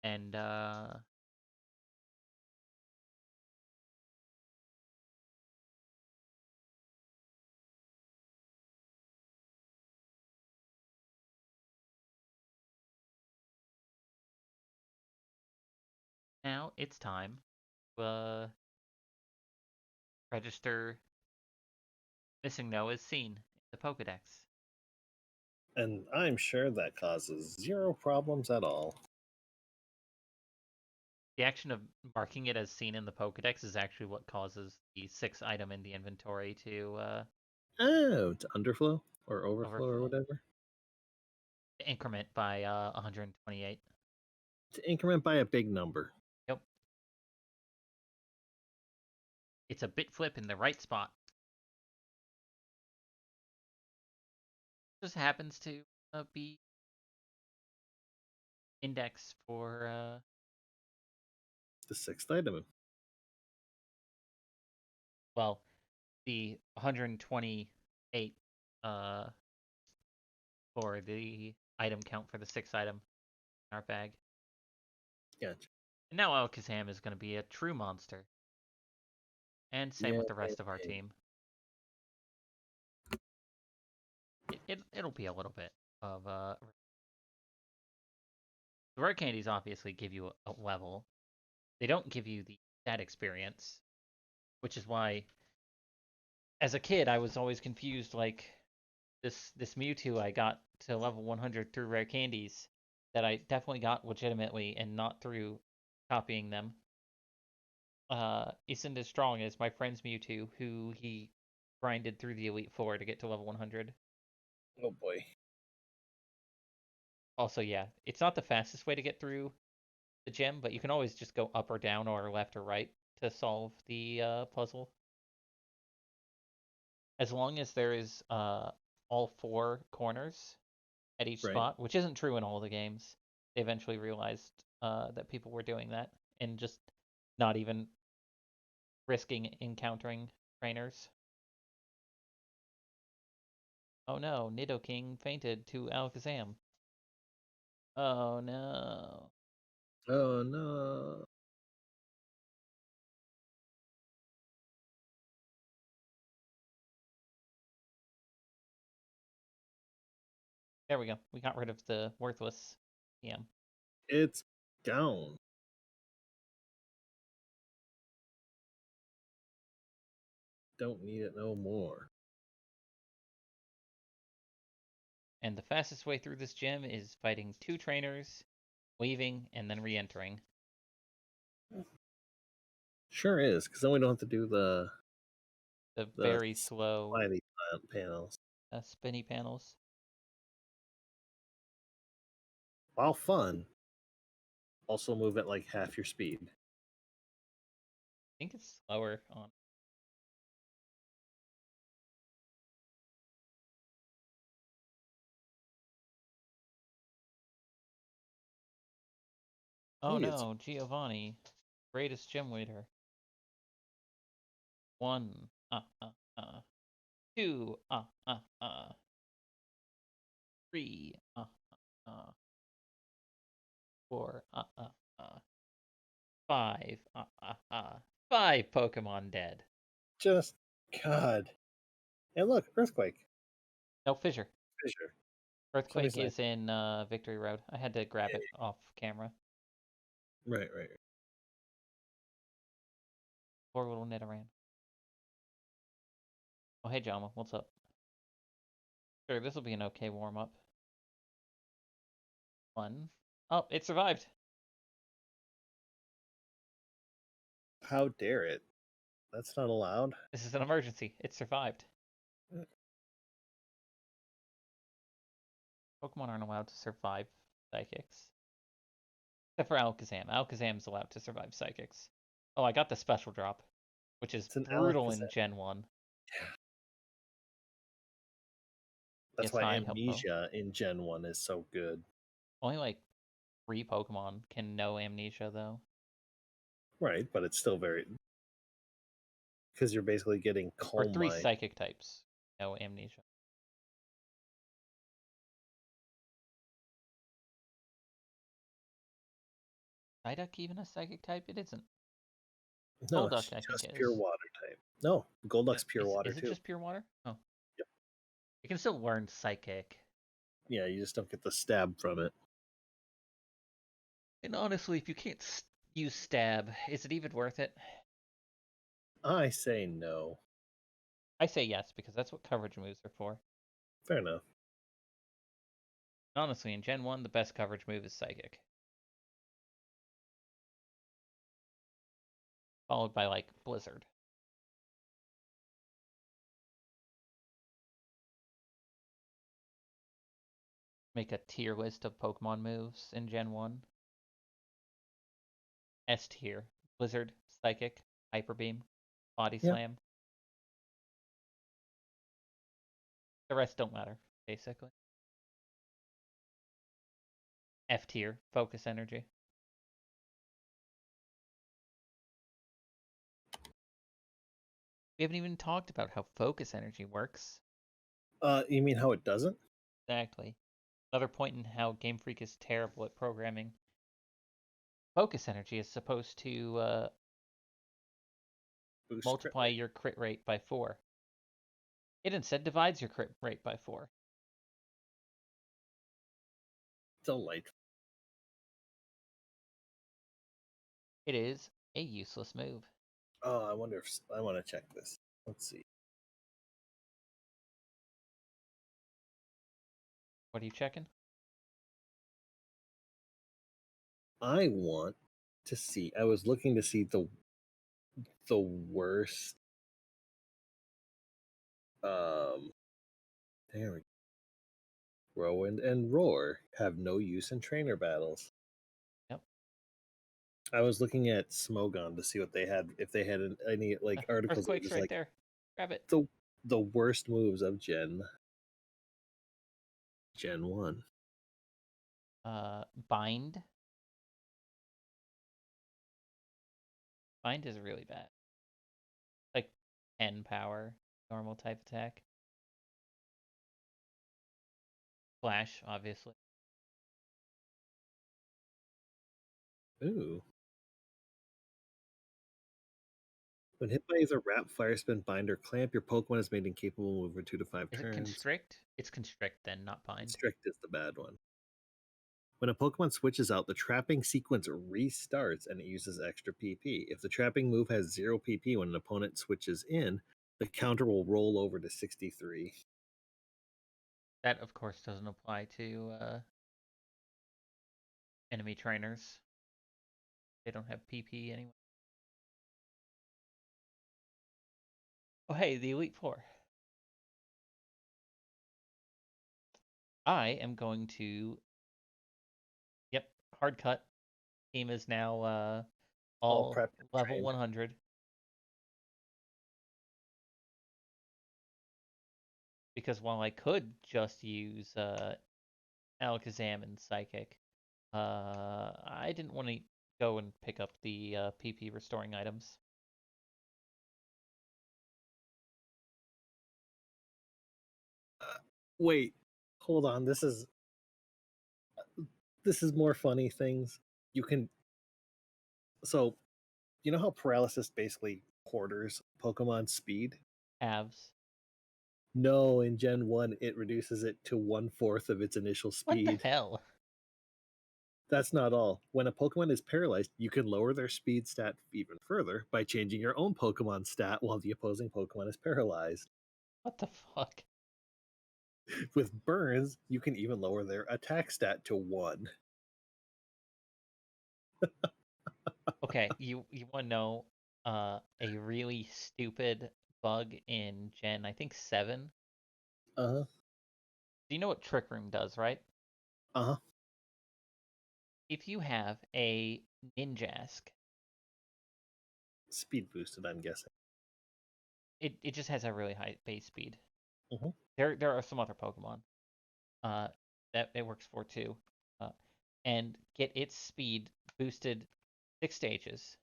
S1: And now it's time to register Missing No as seen in the Pokedex.
S2: And I'm sure that causes zero problems at all.
S1: The action of marking it as seen in the Pokedex is actually what causes the 6th item in the inventory to
S2: To underflow or overflow or
S1: overflow,
S2: whatever.
S1: to increment by 128.
S2: To increment by a big number.
S1: Yep. It's a bit flip in the right spot. Just happens to be index for
S2: The 6th item.
S1: well, the 128 uh for the item count for the 6th item in our bag.
S2: Gotcha.
S1: And now Alakazam is going to be a true monster. And same with the rest of our team. It'll be a little bit of the rare candies obviously give you a level. They don't give you the stat experience, which is why as a kid I was always confused, like this Mewtwo I got to level 100 through rare candies that I definitely got legitimately and not through copying them. Isn't as strong as my friend's Mewtwo, who he grinded through the Elite Four to get to level 100.
S2: Oh boy.
S1: Also, yeah, it's not the fastest way to get through the gym, but you can always just go up or down or left or right to solve the puzzle. As long as there is all 4 corners at each spot, which isn't true in all the games. They eventually realized that people were doing that and just not even risking encountering trainers. Oh no, Nidoking fainted to Alakazam. Oh no.
S2: Oh no.
S1: There we go. We got rid of the worthless TM.
S2: It's down. Don't need it no more.
S1: And the fastest way through this gym is fighting 2 trainers, leaving, and then re-entering.
S2: Sure is, because then we don't have to do the
S1: very slow
S2: slidey panels.
S1: spinny panels.
S2: While fun, also move at like half your speed.
S1: I think it's slower on. Oh no, Giovanni, greatest gym leader. 1, 2, 3, 4, 5, 5 Pokemon dead.
S2: Just God. And look, Earthquake.
S1: No, Fissure.
S2: Fissure.
S1: Earthquake
S2: Somebody's
S1: is in Victory Road. I had to grab it off camera.
S2: Right.
S1: Poor little Nidoran. Oh, hey, Jama, what's up? Sure, this will be an okay warm-up. 1. Oh, it survived.
S2: How dare it? That's not allowed.
S1: This is an emergency. It survived. Pokemon aren't allowed to survive psychics. Except for Alakazam. Alakazam's allowed to survive psychics. Oh, I got the special drop, which is
S2: It's an
S1: brutal in
S2: Alakazam.
S1: Gen 1.
S2: That's
S1: Yes,
S2: why
S1: hi, hello.
S2: Amnesia in Gen 1 is so good.
S1: Only like 3 Pokemon can know Amnesia, though.
S2: Right, but it's still very... Because you're basically getting
S1: Or
S2: Calm
S1: 3
S2: Mind.
S1: psychic types know Amnesia. Psyduck even a psychic type? It isn't.
S2: No,
S1: Golduck,
S2: it's
S1: I think,
S2: just
S1: is.
S2: pure water type. No, Golduck's pure water
S1: Is it
S2: too.
S1: just pure water? Oh.
S2: Yep.
S1: You can still learn psychic.
S2: Yeah, you just don't get the stab from it.
S1: And honestly, if you can't use stab, is it even worth it?
S2: I say no.
S1: I say yes, because that's what coverage moves are for.
S2: Fair enough.
S1: Honestly, in Gen 1, the best coverage move is Psychic. Followed by, like, Blizzard. Make a tier list of Pokemon moves in Gen 1. S tier: Blizzard, Psychic, Hyper Beam, Body Slam. The rest don't matter, basically. F tier: Focus Energy. We haven't even talked about how Focus Energy works.
S2: You mean how it doesn't?
S1: Exactly. Another point in how Game Freak is terrible at programming. Focus Energy is supposed to multiply your crit rate by 4. It instead divides your crit rate by 4.
S2: Delightful.
S1: It is a useless move.
S2: Oh, I wonder if I want to check this. Let's see.
S1: What are you checking?
S2: I want to see. I was looking to see the worst. There we go. Rowan and Roar have no use in trainer battles.
S1: Yep.
S2: I was looking at Smogon to see what they had, if they had any like articles that were
S1: Earthquake's
S2: just
S1: right
S2: like
S1: there. Grab it.
S2: the worst moves of Gen 1.
S1: Bind. Bind is really bad. Like 10 power, normal type attack. Flash, obviously.
S2: Ooh. When hit by either Wrap, Fire Spin, Bind, or Clamp, your Pokemon is made incapable of moving 2 to 5
S1: Is it
S2: turns.
S1: Constrict? It's Constrict then, not Bind.
S2: Constrict is the bad one. When a Pokemon switches out, the trapping sequence restarts and it uses extra PP. If the trapping move has 0 PP when an opponent switches in, the counter will roll over to 63.
S1: That, of course, doesn't apply to enemy trainers. They don't have PP anyway. Oh, hey, the Elite Four. I am going to... Yep, hard cut. Team is now all
S2: prepped and
S1: level
S2: trained.
S1: 100. Because while I could just use Alakazam and Psychic, I didn't want to go and pick up the PP restoring items.
S2: Wait, hold on. This is more funny things. You can so you know how paralysis basically quarters Pokemon speed?
S1: Halves.
S2: No, in Gen 1 it reduces it to 1/4 of its initial
S1: What the
S2: speed.
S1: hell?
S2: That's not all. When a Pokemon is paralyzed, you can lower their speed stat even further by changing your own Pokemon stat while the opposing Pokemon is paralyzed.
S1: What the fuck?
S2: With burns, you can even lower their attack stat to 1.
S1: Okay, you want to know a really stupid bug in Gen, I think 7?
S2: Uh-huh.
S1: Do you know what Trick Room does, right?
S2: Uh-huh.
S1: If you have a Ninjask,
S2: Speed boosted, I'm guessing.
S1: it just has a really high base speed.
S2: Mhm.
S1: There are some other Pokemon uh, that it works for too. Uh, and get its speed boosted 6 stages.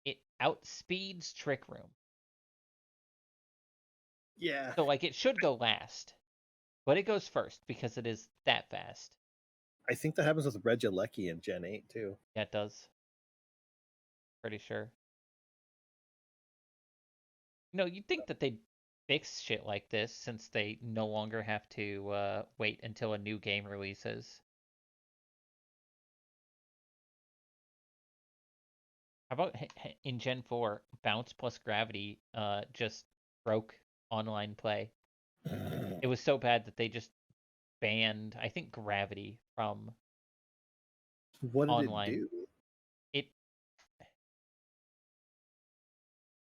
S1: It outspeeds Trick Room.
S2: Yeah.
S1: So like it should go last, but it goes first because it is that fast.
S2: I think that happens with Regieleki in Gen 8 too.
S1: Yeah, it does. Pretty sure. You'd think that they'd fix shit like this since they no longer have to wait until a new game releases. How about in Gen 4, Bounce plus Gravity just broke online play. It was so bad that they just banned, I think, Gravity from
S2: What did it
S1: online.
S2: do?
S1: It.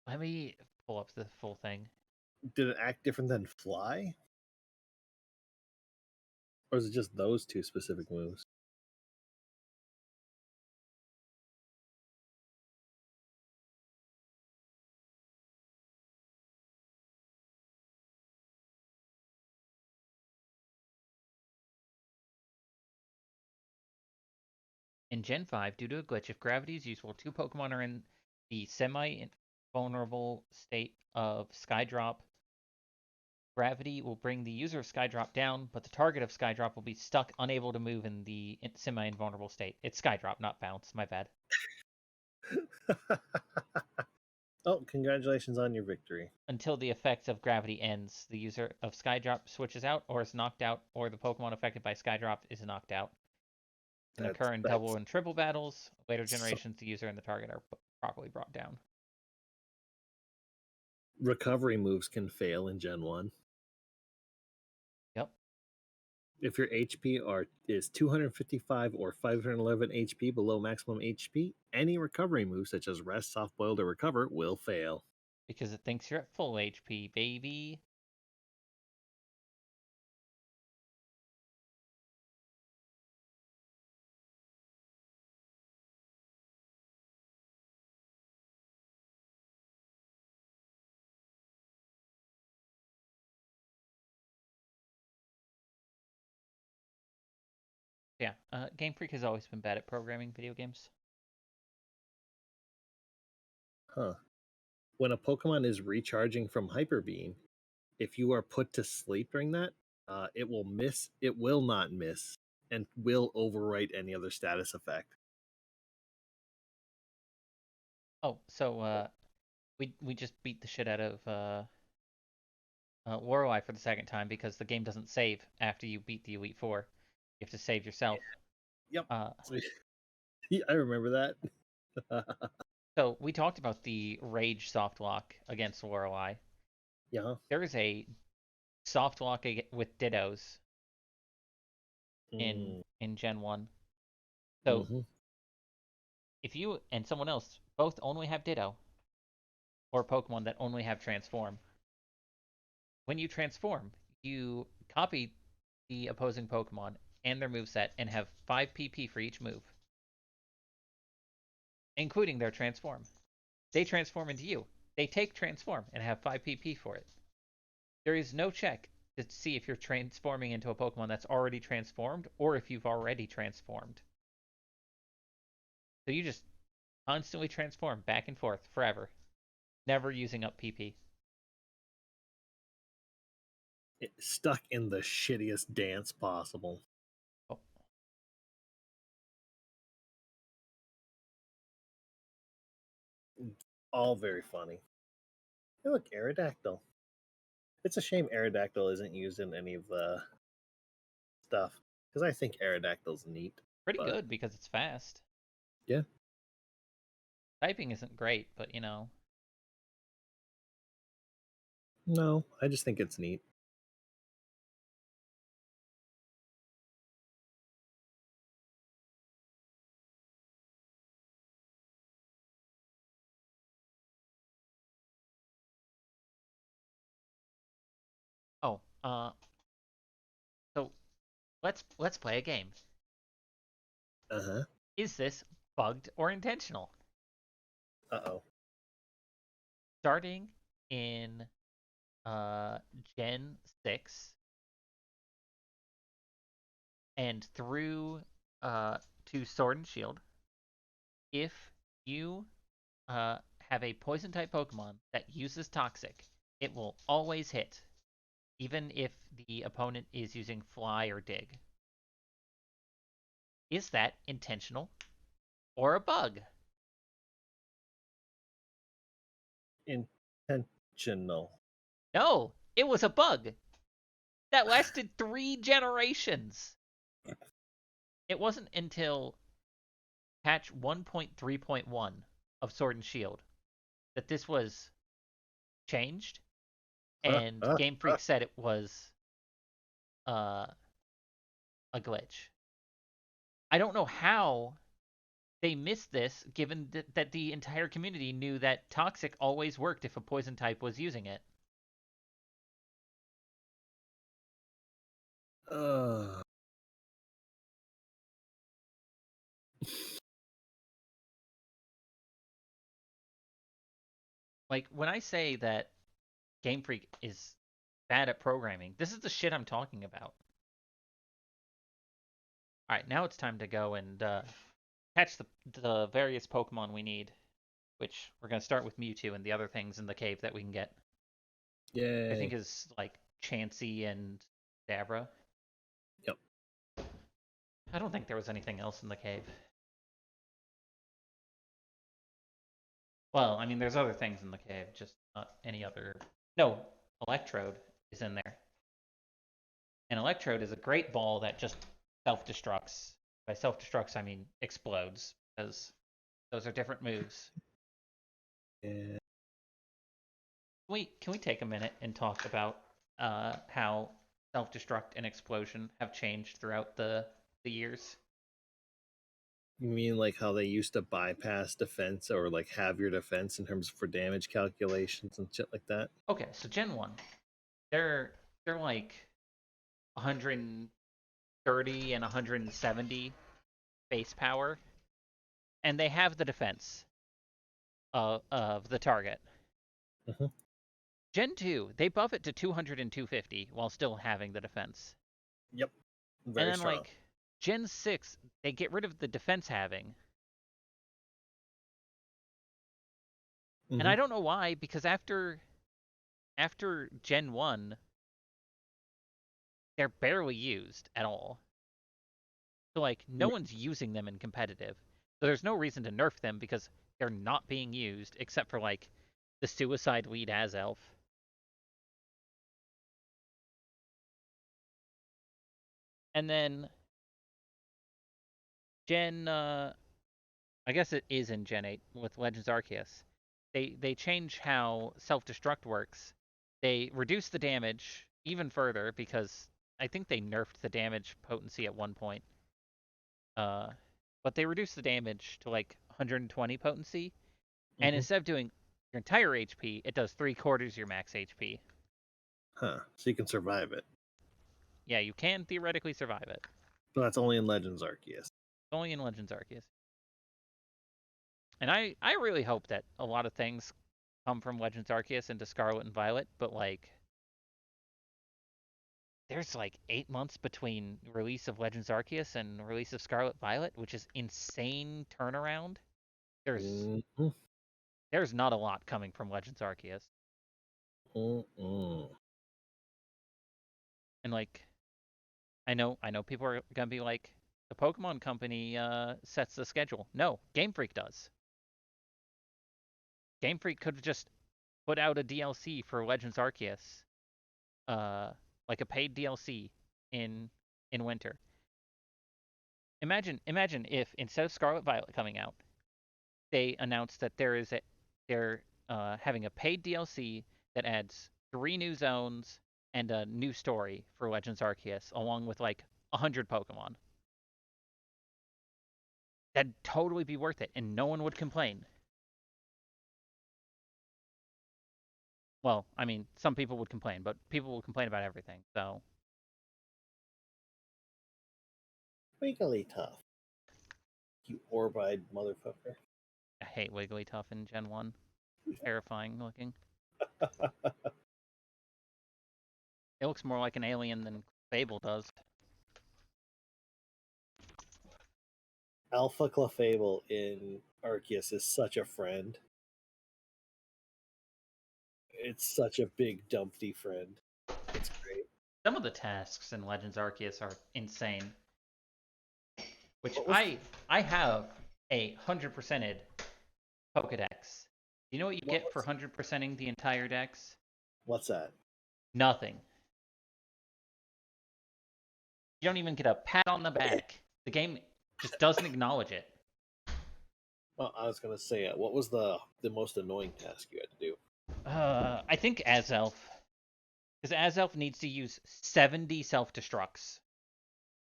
S1: Let me pull up the full thing.
S2: Did it act different than Fly? Or is it just those two specific moves?
S1: In Gen 5, due to a glitch, if Gravity is useful, 2 Pokemon are in the semi-vulnerable state of Skydrop. Gravity will bring the user of Skydrop down, but the target of Skydrop will be stuck, unable to move in the semi-invulnerable state. It's Skydrop, not Bounce. My bad.
S2: Oh, congratulations on your victory.
S1: Until the effect of Gravity ends, the user of Skydrop switches out or is knocked out, or the Pokemon affected by Skydrop is knocked out. Can occur in double
S2: That's
S1: and triple battles. Later
S2: so,
S1: generations, the user and the target are properly brought down.
S2: recovery moves can fail in Gen 1.
S1: Yep.
S2: If your HP is 255 or 511 HP below maximum HP, any recovery move such as rest, soft boiled, or recover will fail.
S1: Because it thinks you're at full HP, baby. Yeah, Game Freak has always been bad at programming video games.
S2: Huh. When a Pokemon is recharging from Hyper Beam, if you are put to sleep during that, it will miss. It will not miss, and will overwrite any other status effect.
S1: Oh, so we just beat the shit out of Lorelei for the second time because the game doesn't save after you beat the Elite Four. You have to save yourself.
S2: Yep.
S1: Uh,
S2: Yeah, I remember that.
S1: so we talked about the Rage soft lock against Lorelei.
S2: Yeah.
S1: There is a soft lock with Dittos
S2: Mm.
S1: in Gen 1. So
S2: Hmm.
S1: if you and someone else both only have Ditto, or Pokemon that only have Transform, when you transform, you copy the opposing Pokemon and their moveset and have 5 PP for each move, including their transform. They transform into you. They take transform and have 5 PP for it. There is no check to see if you're transforming into a Pokemon that's already transformed or if you've already transformed. So you just constantly transform back and forth forever, never using up PP.
S2: stuck in the shittiest dance possible.
S1: Oh,
S2: All very funny. Hey, look, Aerodactyl. It's a shame Aerodactyl isn't used in any of the stuff because I think Aerodactyl's neat.
S1: pretty
S2: But
S1: good because it's fast.
S2: yeah,
S1: Typing isn't great, but you know.
S2: no, I just think it's neat.
S1: Oh, so let's play a game.
S2: Uh huh.
S1: Is this bugged or intentional?
S2: Uh
S1: Starting in Gen 6 and through to Sword and Shield, if you have a poison type Pokemon that uses Toxic, it will always hit, even if the opponent is using Fly or Dig. Is that intentional or a bug?
S2: oh. Intentional.
S1: No, it was a bug that lasted 3 generations. It wasn't until patch 1.3.1 of Sword and Shield that this was changed, and Game Freak said it was uh, a glitch. I don't know how they missed this, given that the entire community knew that Toxic always worked if a poison type was using it.
S2: Uh,
S1: Like, when I say that Game Freak is bad at programming, this is the shit I'm talking about. Alright, now it's time to go and catch the various Pokemon we need, which we're going to start with Mewtwo and the other things in the cave that we can get. I think
S2: yay.
S1: is like Chansey and Dabra.
S2: Yep.
S1: I don't think there was anything else in the cave. Well, I mean, there's other things in the cave, just not any other. No, Electrode is in there. And Electrode is a great ball that just self-destructs. By self-destructs, I mean explodes, because those are different moves.
S2: Yeah.
S1: Can we take a minute and talk about how self-destruct and explosion have changed throughout the years?
S2: You mean like how they used to bypass defense or like have your defense in terms for damage calculations and shit like that?
S1: Okay, so Gen 1, they're like 130 and 170 base power, and they have the defense of the target.
S2: Mm-hmm.
S1: Gen 2, they buff it to 200 and 250 while still having the defense.
S2: Yep.
S1: And
S2: Very
S1: then,
S2: strong.
S1: like, Gen 6, they get rid of the defense having. And
S2: Mm-hmm.
S1: I don't know why, because after Gen 1, they're barely used at all. So, like, no one's using them in competitive. So there's no reason to nerf them because they're not being used, except for, like, the Suicide Lead Azelf. And then I guess it is in Gen 8 with Legends Arceus. They change how self-destruct works. They reduce the damage even further because I think they nerfed the damage potency at one point. Uh, but they reduce the damage to like 120 potency, and
S2: Mm-hmm.
S1: instead of doing your entire HP, it does 3/4 your max HP.
S2: Huh. So you can survive it.
S1: Yeah, you can theoretically survive it.
S2: But that's only in Legends Arceus.
S1: Only in Legends Arceus. And I really hope that a lot of things come from Legends Arceus into Scarlet and Violet, but like there's like 8 months between release of Legends Arceus and release of Scarlet Violet, which is insane turnaround. There's
S2: Mm-hmm.
S1: there's not a lot coming from Legends Arceus.
S2: Mm-mm.
S1: And like, I know people are gonna be like, the Pokemon Company sets the schedule. No, Game Freak does. Game Freak could have just put out a DLC for Legends Arceus, uh, like a paid DLC in winter. Imagine if instead of Scarlet Violet coming out, they announced that they're having a paid DLC that adds 3 new zones and a new story for Legends Arceus, along with like 100 Pokemon. That'd totally be worth it, and no one would complain. Well, I mean, some people would complain, but people will complain about everything. So,
S2: Wigglytuff, you orb-eyed motherfucker.
S1: I hate Wigglytuff in Gen 1. Terrifying looking. It looks more like an alien than Fable does.
S2: Alpha Clefable in Arceus is such a friend. It's such a big dumpty friend. It's great.
S1: Some of the tasks in Legends Arceus are insane. Which
S2: What was
S1: I have a 100%ed Pokedex. You know what you
S2: what
S1: get for
S2: was
S1: 100%ing the entire dex?
S2: what's that?
S1: Nothing. You don't even get a pat on the back. The game just doesn't acknowledge it.
S2: Well, I was gonna say, what was the most annoying task you had to do?
S1: I think Azelf. Because Azelf needs to use 70 self-destructs.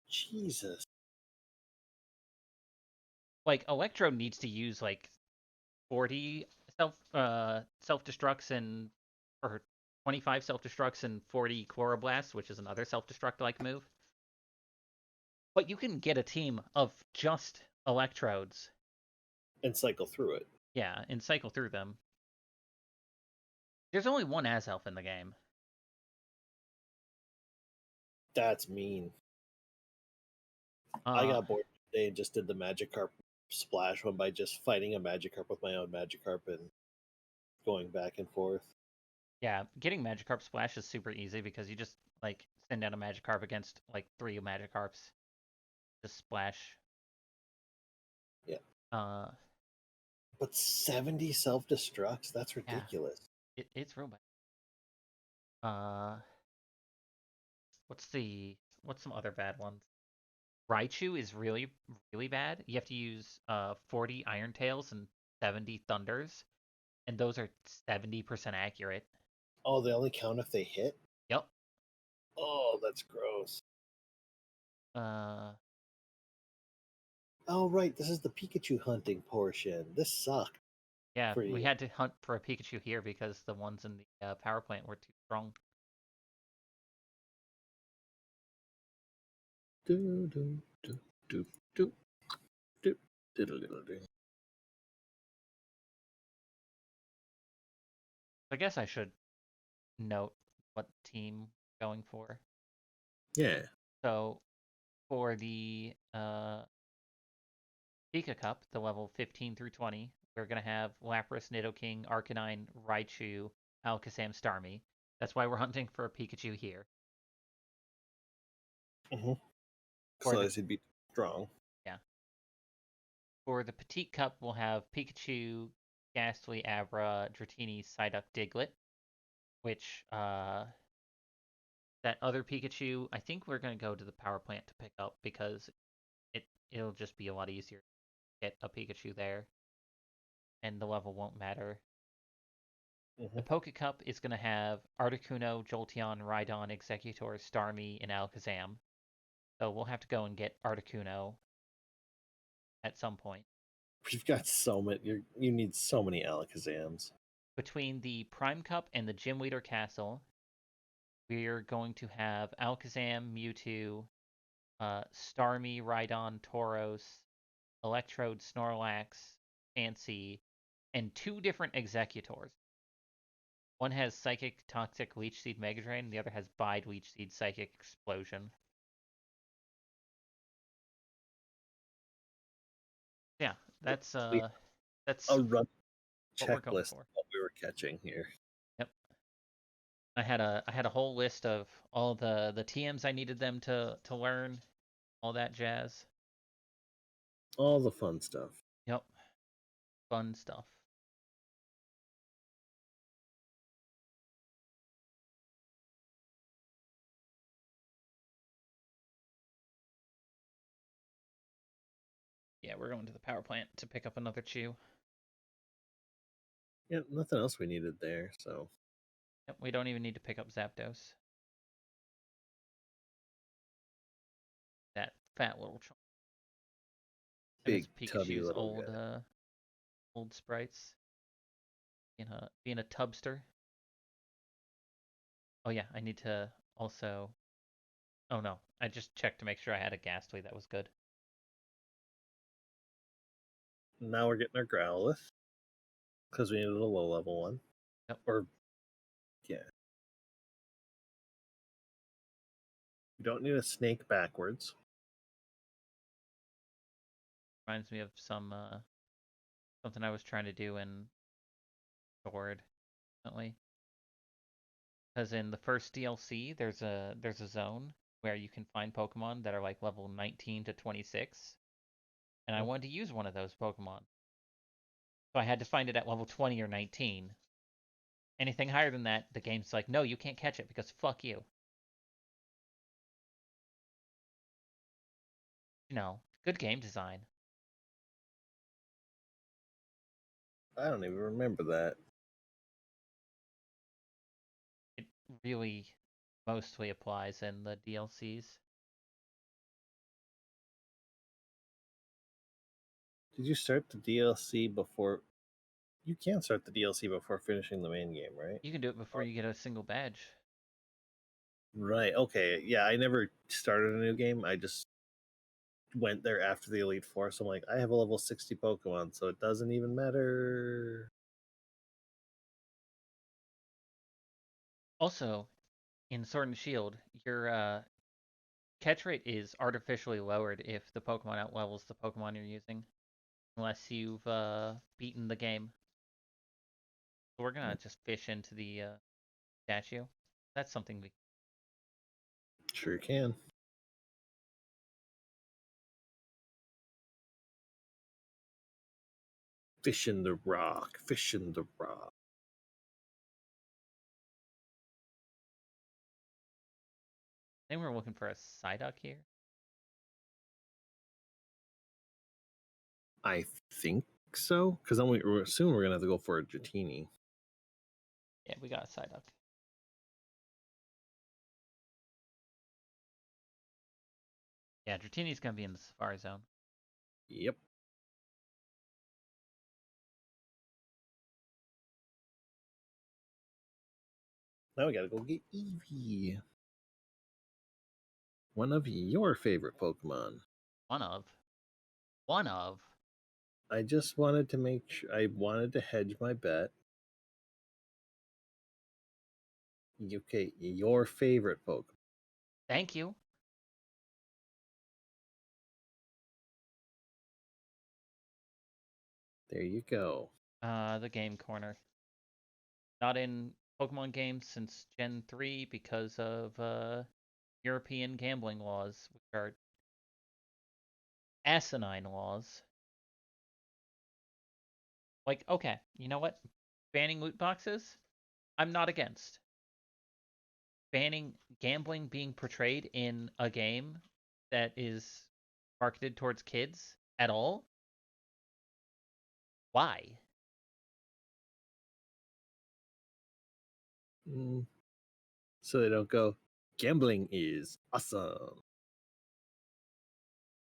S2: Jesus.
S1: Like, Electro needs to use, like, 40 self-destructs and... or 25 self-destructs and 40 Chloroblasts, which is another self-destruct-like move. But you can get a team of just Electrodes.
S2: And cycle through it.
S1: Yeah, and cycle through them. There's only one Azelf in the game.
S2: That's mean. I got bored today and just did the Magikarp splash one by just fighting a Magikarp with my own Magikarp and going back and forth.
S1: Yeah, getting Magikarp Splash is super easy because you just, like, send out a Magikarp against, like, 3 Magikarps. Just splash.
S2: Yeah.
S1: Uh,
S2: But 70 self-destructs? That's
S1: yeah,
S2: ridiculous.
S1: it's real bad. What's some other bad ones? Raichu is really, really bad. You have to use 40 Iron Tails and 70 Thunders, and those are 70% accurate.
S2: Oh, they only count if they hit?
S1: Yep.
S2: Oh, that's gross.
S1: Uh,
S2: Oh, right. This is the Pikachu hunting portion. This sucked
S1: yeah,
S2: for
S1: we
S2: you.
S1: had to hunt for a Pikachu here because the ones in the power plant were too strong.
S2: Do, do, do, do, do, do, diddle, diddle, do.
S1: I guess I should note what team we're going for.
S2: Yeah.
S1: So for the Pika Cup, the level 15 through 20, we're gonna have Lapras, Nidoking, Arcanine, Raichu, Alakazam, Starmie. That's why we're hunting for a Pikachu here.
S2: Mm-hmm.
S1: For
S2: So
S1: the
S2: this would be strong.
S1: yeah, for the Petite Cup, we'll have Pikachu, Ghastly, Abra, Dratini, Psyduck, Diglett. Which that other Pikachu, I think we're gonna go to the power plant to pick up because it'll just be a lot easier to get a Pikachu there, and the level won't matter.
S2: Mm-hmm.
S1: The Poke Cup is gonna have Articuno, Jolteon, Rhydon, Exeggutor, Starmie, and Alakazam. So we'll have to go and get Articuno at some point.
S2: We've got so many. You need so many Alakazams.
S1: Between the Prime Cup and the Gym Leader Castle, we're going to have Alakazam, Mewtwo, Starmie, Rhydon, Tauros, Electrode, Snorlax, Chansey, and 2 different Exeggutors. One has Psychic, Toxic, Leech Seed, Mega Drain, and the other has Bide, Leech Seed, Psychic, Explosion. Yeah, that's
S2: A run
S1: what we're going
S2: checklist
S1: for.
S2: of what we were catching here.
S1: Yep. I had a whole list of all the TMs I needed them to learn, all that jazz.
S2: All the fun stuff.
S1: Yep, fun stuff. Yeah, we're going to the power plant to pick up another chew.
S2: Yeah, nothing else we needed there, so
S1: Yep, we don't even need to pick up Zapdos. That fat little chunk. And it's
S2: big tubby
S1: Pikachu's
S2: little guy.
S1: old sprites. Being a tubster. Oh yeah, I need to also. Oh no, I just checked to make sure I had a Ghastly that was good.
S2: Now we're getting our Growlithe because we needed a low level one.
S1: Yep.
S2: Or yeah, we don't need a snake backwards.
S1: Reminds me of something I was trying to do in Sword recently. Because in the first DLC, there's a zone where you can find Pokemon that are like level 19 to 26, and I wanted to use one of those Pokemon, so I had to find it at level 20 or 19. Anything higher than that, the game's like, no, you can't catch it because fuck you. You know, good game design.
S2: I don't even remember that.
S1: It really mostly applies in the DLCs.
S2: Did you start the DLC before? You can't start the DLC before finishing the main game, right?
S1: You can do it before you get a single badge.
S2: Right. Okay. Yeah, I never started a new game. I just went there after the Elite Four. So I'm like, I have a level 60 Pokemon, so it doesn't even matter.
S1: Also, in Sword and Shield, your catch rate is artificially lowered if the Pokemon outlevels the Pokemon you're using, unless you've beaten the game. So we're gonna just fish into the statue. That's something we.
S2: Sure can. Fish in the rock. Fish in the rock.
S1: I think we're looking for a Psyduck here.
S2: I think so. Because then we soon we're gonna have to go for a Dratini.
S1: Yeah, we got a Psyduck. Yeah, Dratini's gonna be in the Safari Zone.
S2: Yep. Now we gotta go get Eevee. One of your favorite Pokemon.
S1: One of. One of.
S2: I just wanted to make sure. I wanted to hedge my bet. Okay, your favorite Pokemon.
S1: Thank you.
S2: There you go.
S1: The game corner. Not in Pokemon games since Gen 3 because of European gambling laws, which are asinine laws. Like, okay, you know what? Banning loot boxes, I'm not against. Banning gambling being portrayed in a game that is marketed towards kids at all? Why?
S2: So they don't go, gambling is awesome.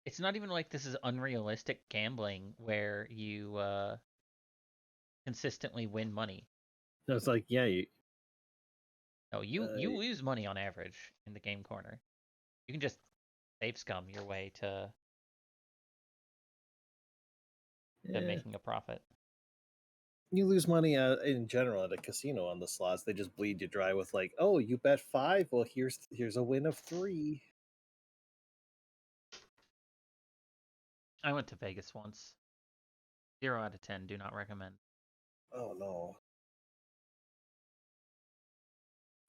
S1: It's not even like this is unrealistic gambling where you consistently win money.
S2: No, it's like, yeah,
S1: No, you lose money on average in the game corner. You can just save scum your way to making a profit.
S2: you lose money in general at a casino on the slots. They just bleed you dry with like, oh, you bet 5. Well, here's a win of 3.
S1: I went to Vegas once. 0 out of 10. Do not recommend.
S2: Oh no.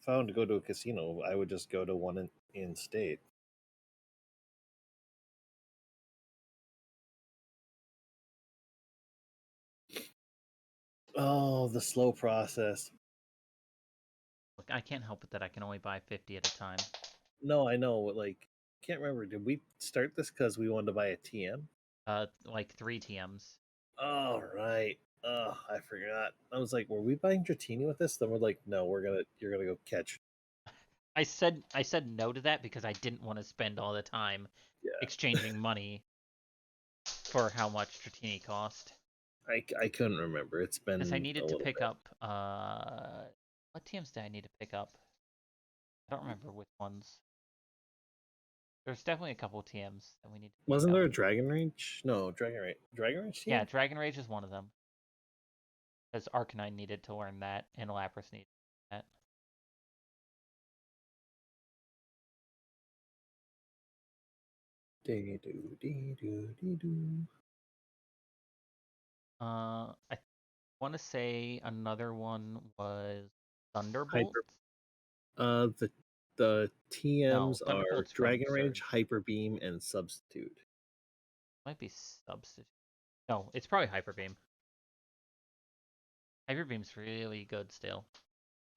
S2: if I wanted to go to a casino, I would just go to one in state. Oh, the slow process.
S1: Look, I can't help it that I can only buy 50 at a time.
S2: No, I know. Like, can't remember. Did we start this because we wanted to buy a TM?
S1: Like 3 TMs.
S2: Oh, right. Oh, I forgot. I was like, were we buying Dratini with this? Then we're like, no, you're gonna go catch.
S1: I said no to that because I didn't want to spend all the time
S2: Yeah,
S1: exchanging money for how much Dratini cost.
S2: I couldn't remember. It's
S1: Because I
S2: been a
S1: needed to
S2: little
S1: pick
S2: bit.
S1: up what TMs did I need to pick up? I don't remember which ones. There's definitely a couple TMs that we need to pick
S2: Wasn't
S1: up.
S2: there a Dragon Rage? No, Dragon Rage. Dragon Rage
S1: Yeah,
S2: TM?
S1: Dragon Rage is one of them. Because Arcanine needed to learn that, and Lapras needed that.
S2: Dee doo dee doo dee doo.
S1: I want to say another one was Thunderbolt.
S2: Hyper. The
S1: No,
S2: TMs are
S1: Thunderbolt's from
S2: Dragon Rage,
S1: Surge.
S2: Hyper Beam, and Substitute.
S1: Might be Substitute. No, it's probably Hyper Beam. Hyper Beam's really good still.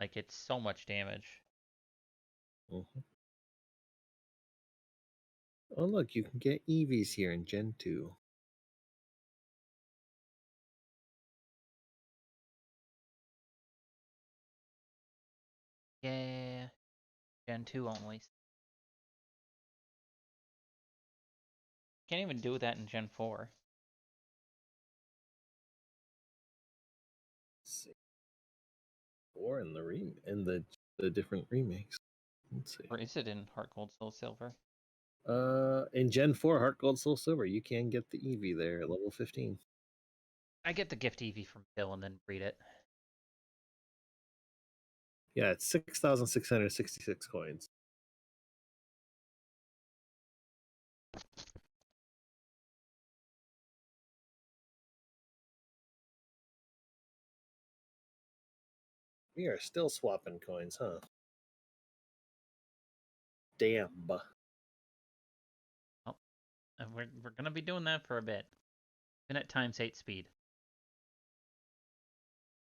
S1: Like, it's so much damage.
S2: Mhm. Oh, look, you can get Eevees here in Gen 2.
S1: Yeah, Gen 2 only. Can't even do that in Gen 4.
S2: Let's see. Or in the different remakes. Let's see.
S1: Or is it in Heart Gold Soul Silver?
S2: In Gen 4, Heart Gold Soul Silver, you can get the Eevee there at level 15.
S1: I get the gift Eevee from Phil and then breed it.
S2: Yeah, it's 6,666 coins. We are still swapping coins, huh? Damn.
S1: Oh, and we're gonna be doing that for a bit. Even at times 8 speed.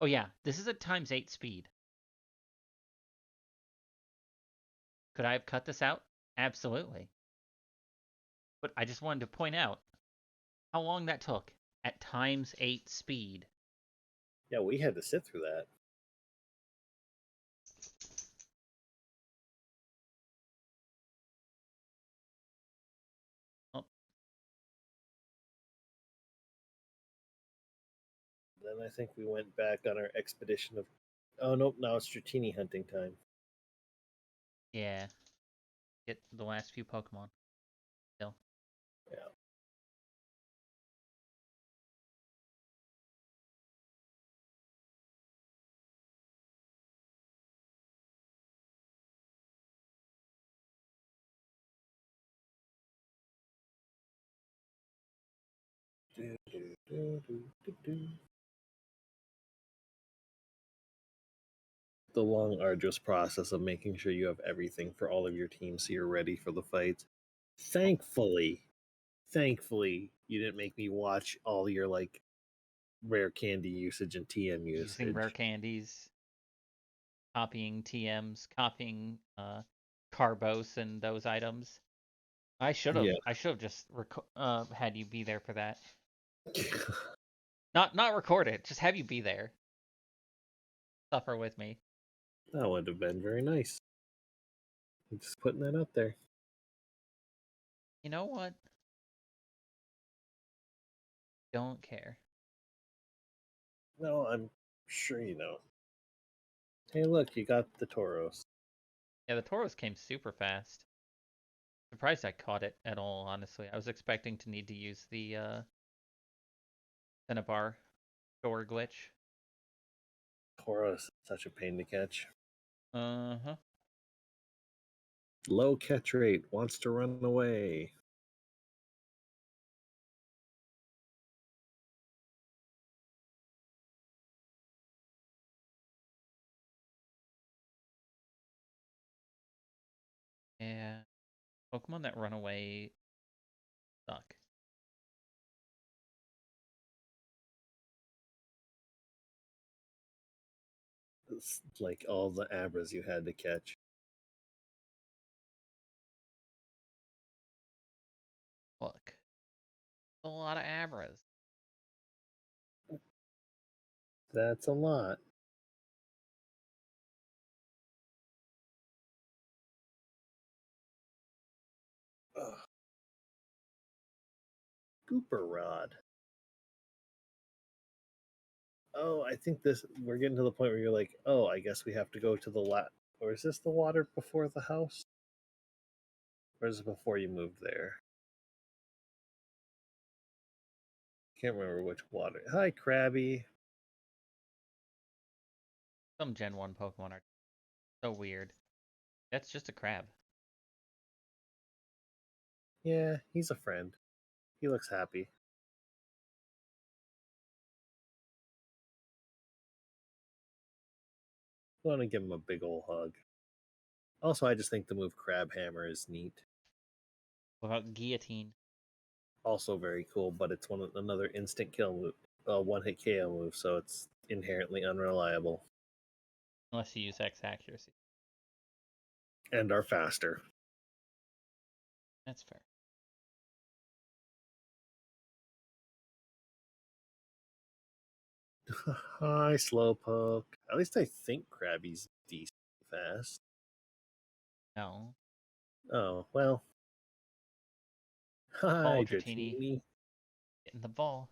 S1: Oh yeah, this is at times 8 speed. Could I have cut this out? Absolutely. But I just wanted to point out how long that took at times 8 speed.
S2: Yeah, we had to sit through that.
S1: Oh,
S2: Then I think we went back on our expedition of. Oh nope! Now it's Dratini hunting time.
S1: yeah. Get the last few Pokemon. Still.
S2: Yeah. Do, do, do, do, do, do. The long, arduous process of making sure you have everything for all of your teams so you're ready for the fight. Thankfully, you didn't make me watch all your like rare candy usage and TM
S1: Using rare
S2: usage.
S1: candies, copying TMs, copying Carbos and those items. I should have.
S2: Yeah.
S1: I should have just had you be there for that. Not record it. Just have you be there. Suffer with me.
S2: That would have been very nice. I'm just putting that out there.
S1: You know what? Don't care.
S2: No, I'm sure you know. Hey, look, you got the Tauros.
S1: Yeah, the Tauros came super fast. Surprised I caught it at all, honestly. I was expecting to need to use the Cinnabar door glitch.
S2: Tauros is such a pain to catch.
S1: Uh-huh.
S2: Low catch rate, wants to run away.
S1: Pokemon that run away suck.
S2: It's like all the Abras you had to catch.
S1: Look, a lot of Abras.
S2: That's a lot. Ugh. Gooper Rod. Oh, I think we're getting to the point where you're like, oh, I guess we have to go to the or is this the water before the house? Or is it before you moved there? Can't remember which water. Hi, Krabby.
S1: Some Gen 1 Pokemon are so weird. That's just a crab.
S2: Yeah, he's a friend. He looks happy. I want to give him a big old hug. Also, I just think the move Crab Hammer is neat.
S1: What about Guillotine?
S2: Also very cool, but it's another instant kill move, one hit KO move, so it's inherently unreliable
S1: Unless you use X accuracy.
S2: and are faster.
S1: That's fair.
S2: Hi, Slowpoke. At least I think Krabby's decent fast.
S1: No.
S2: Oh, well.
S1: Ball
S2: Hi,
S1: Dratini.
S2: Dratini.
S1: Getting the ball.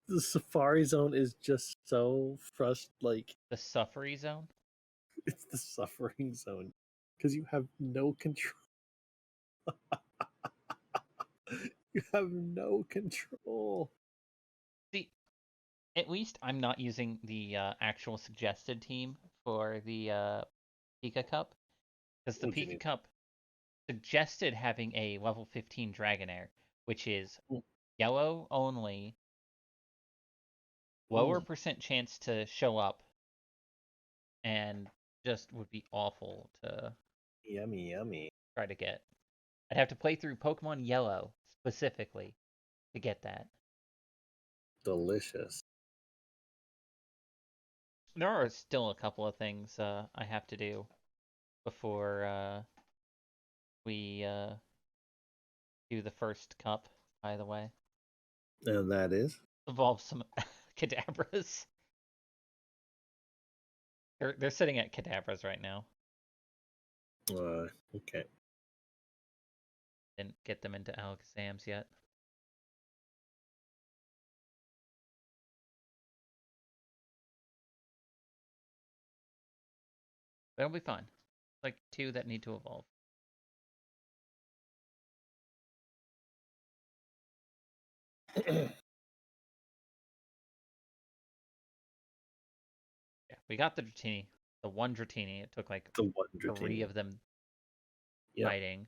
S2: The Safari Zone is just so like
S1: The Suffery Zone?
S2: it's the suffering zone because you have no control. You have no control.
S1: See, at least I'm not using the actual suggested team for the Pika Cup. Because the
S2: What you
S1: Pika
S2: need?
S1: Cup suggested having a level 15 Dragonair, which is yellow only, lower percent chance to show up, and just would be awful to
S2: Yummy, yummy.
S1: try to get. I'd have to play through Pokemon Yellow specifically to get that.
S2: Delicious.
S1: There are still a couple of things I have to do before we do the first cup, by the way.
S2: And that is?
S1: Evolve some Kadabras. They're sitting at Kadabras right now.
S2: Okay.
S1: Didn't get them into Alakazams yet. But it'll be fine. Like 2 that need to evolve. Yeah, we got the Dratini. The one Dratini. It took like
S2: The one
S1: 3
S2: Dratini.
S1: of them
S2: Yep.
S1: fighting.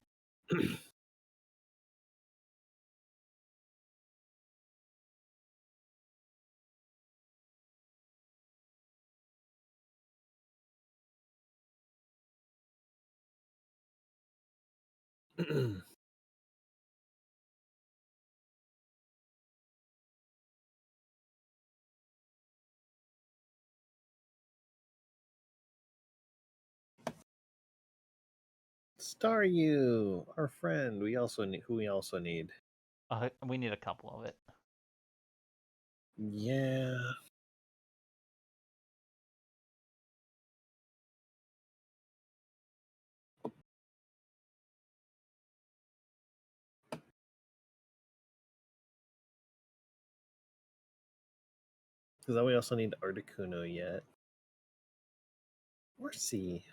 S2: Staryu, our friend. We also need who we also need.
S1: We need a couple of it.
S2: Yeah. Because then we also need Articuno yet. Or C.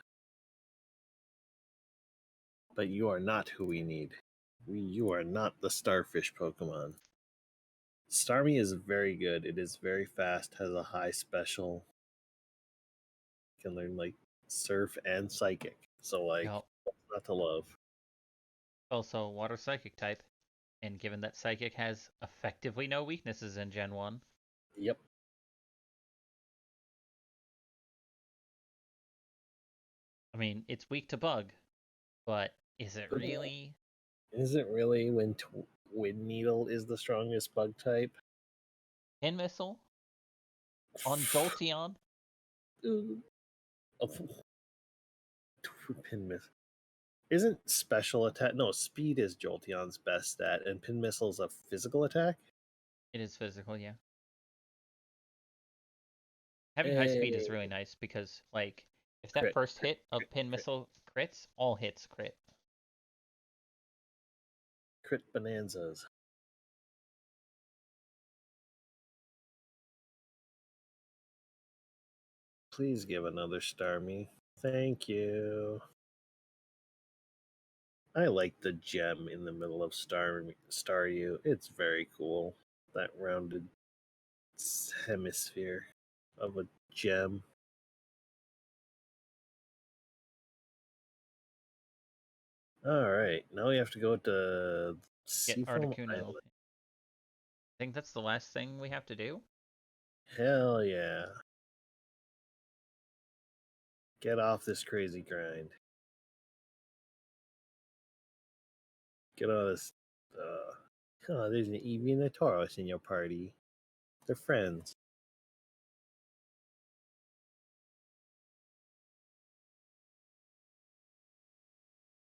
S2: But you are not who we need. You are not the starfish Pokemon. Starmie is very good. It is very fast, has a high special. Can learn like surf and psychic. So like
S1: Yep.
S2: not to love.
S1: Also, water psychic type. And given that psychic has effectively no weaknesses in Gen 1,
S2: Yep.
S1: mean, it's weak to bug, but is it really?
S2: Is it really when Wind Needle is the strongest bug type?
S1: Pin Missile on Jolteon?
S2: Oh, Pin Missile. Isn't special attack? No, speed is Jolteon's best stat, and Pin Missile's a physical attack?
S1: It is physical, yeah. Having high speed is really nice because, like, if that first hit of Pin Missile crits, all hits crit.
S2: Crit bonanzas. Please give another Starmie. Thank you. I like the gem in the middle of Staryu. It's very cool. That rounded hemisphere of a gem. Alright, now we have to go to
S1: Get
S2: Seafoam
S1: Articuno.
S2: Island.
S1: I think that's the last thing we have to do.
S2: Hell yeah. Get off this crazy grind. Get all this. Oh, there's an Eevee and a Tauros in your party. They're friends.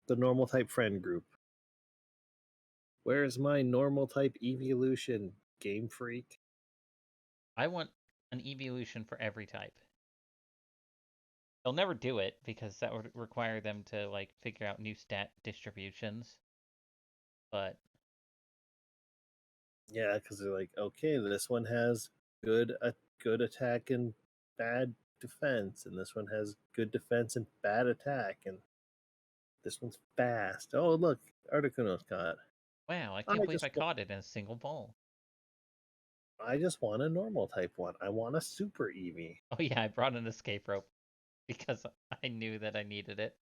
S2: The normal type friend group. Where's my normal type evolution, Game Freak?
S1: I want an evolution for every type. They'll never do it because that would require them to like figure out new stat distributions. But
S2: yeah, because they're like, okay, this one has good attack and bad defense, and this one has good defense and bad attack, and this one's fast. Oh, look, Articuno's caught.
S1: Wow, I can't believe I caught it in a single ball.
S2: I just want a normal type one. I want a super Eevee.
S1: Oh yeah, I brought an escape rope because I knew that I needed it.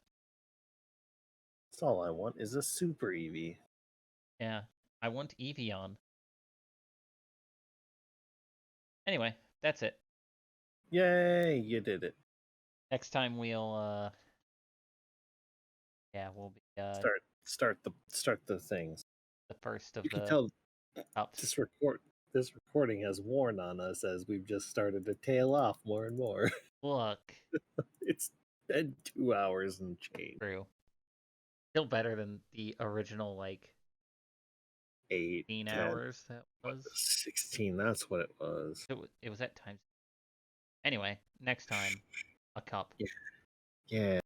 S2: That's all I want is a super Eevee.
S1: Yeah, I want Evian. Anyway, that's it.
S2: Yay, you did it.
S1: Next time we'll yeah, we'll be
S2: start the things.
S1: The first of
S2: you
S1: the
S2: can tell
S1: ups.
S2: This recording has worn on us as we've just started to tail off more and more.
S1: Look.
S2: It's been 2 hours and change.
S1: True. Still better than the original, like, 18 hours that was.
S2: 16, that's what it was.
S1: It was at times. Anyway, next time, a cup.
S2: Yeah.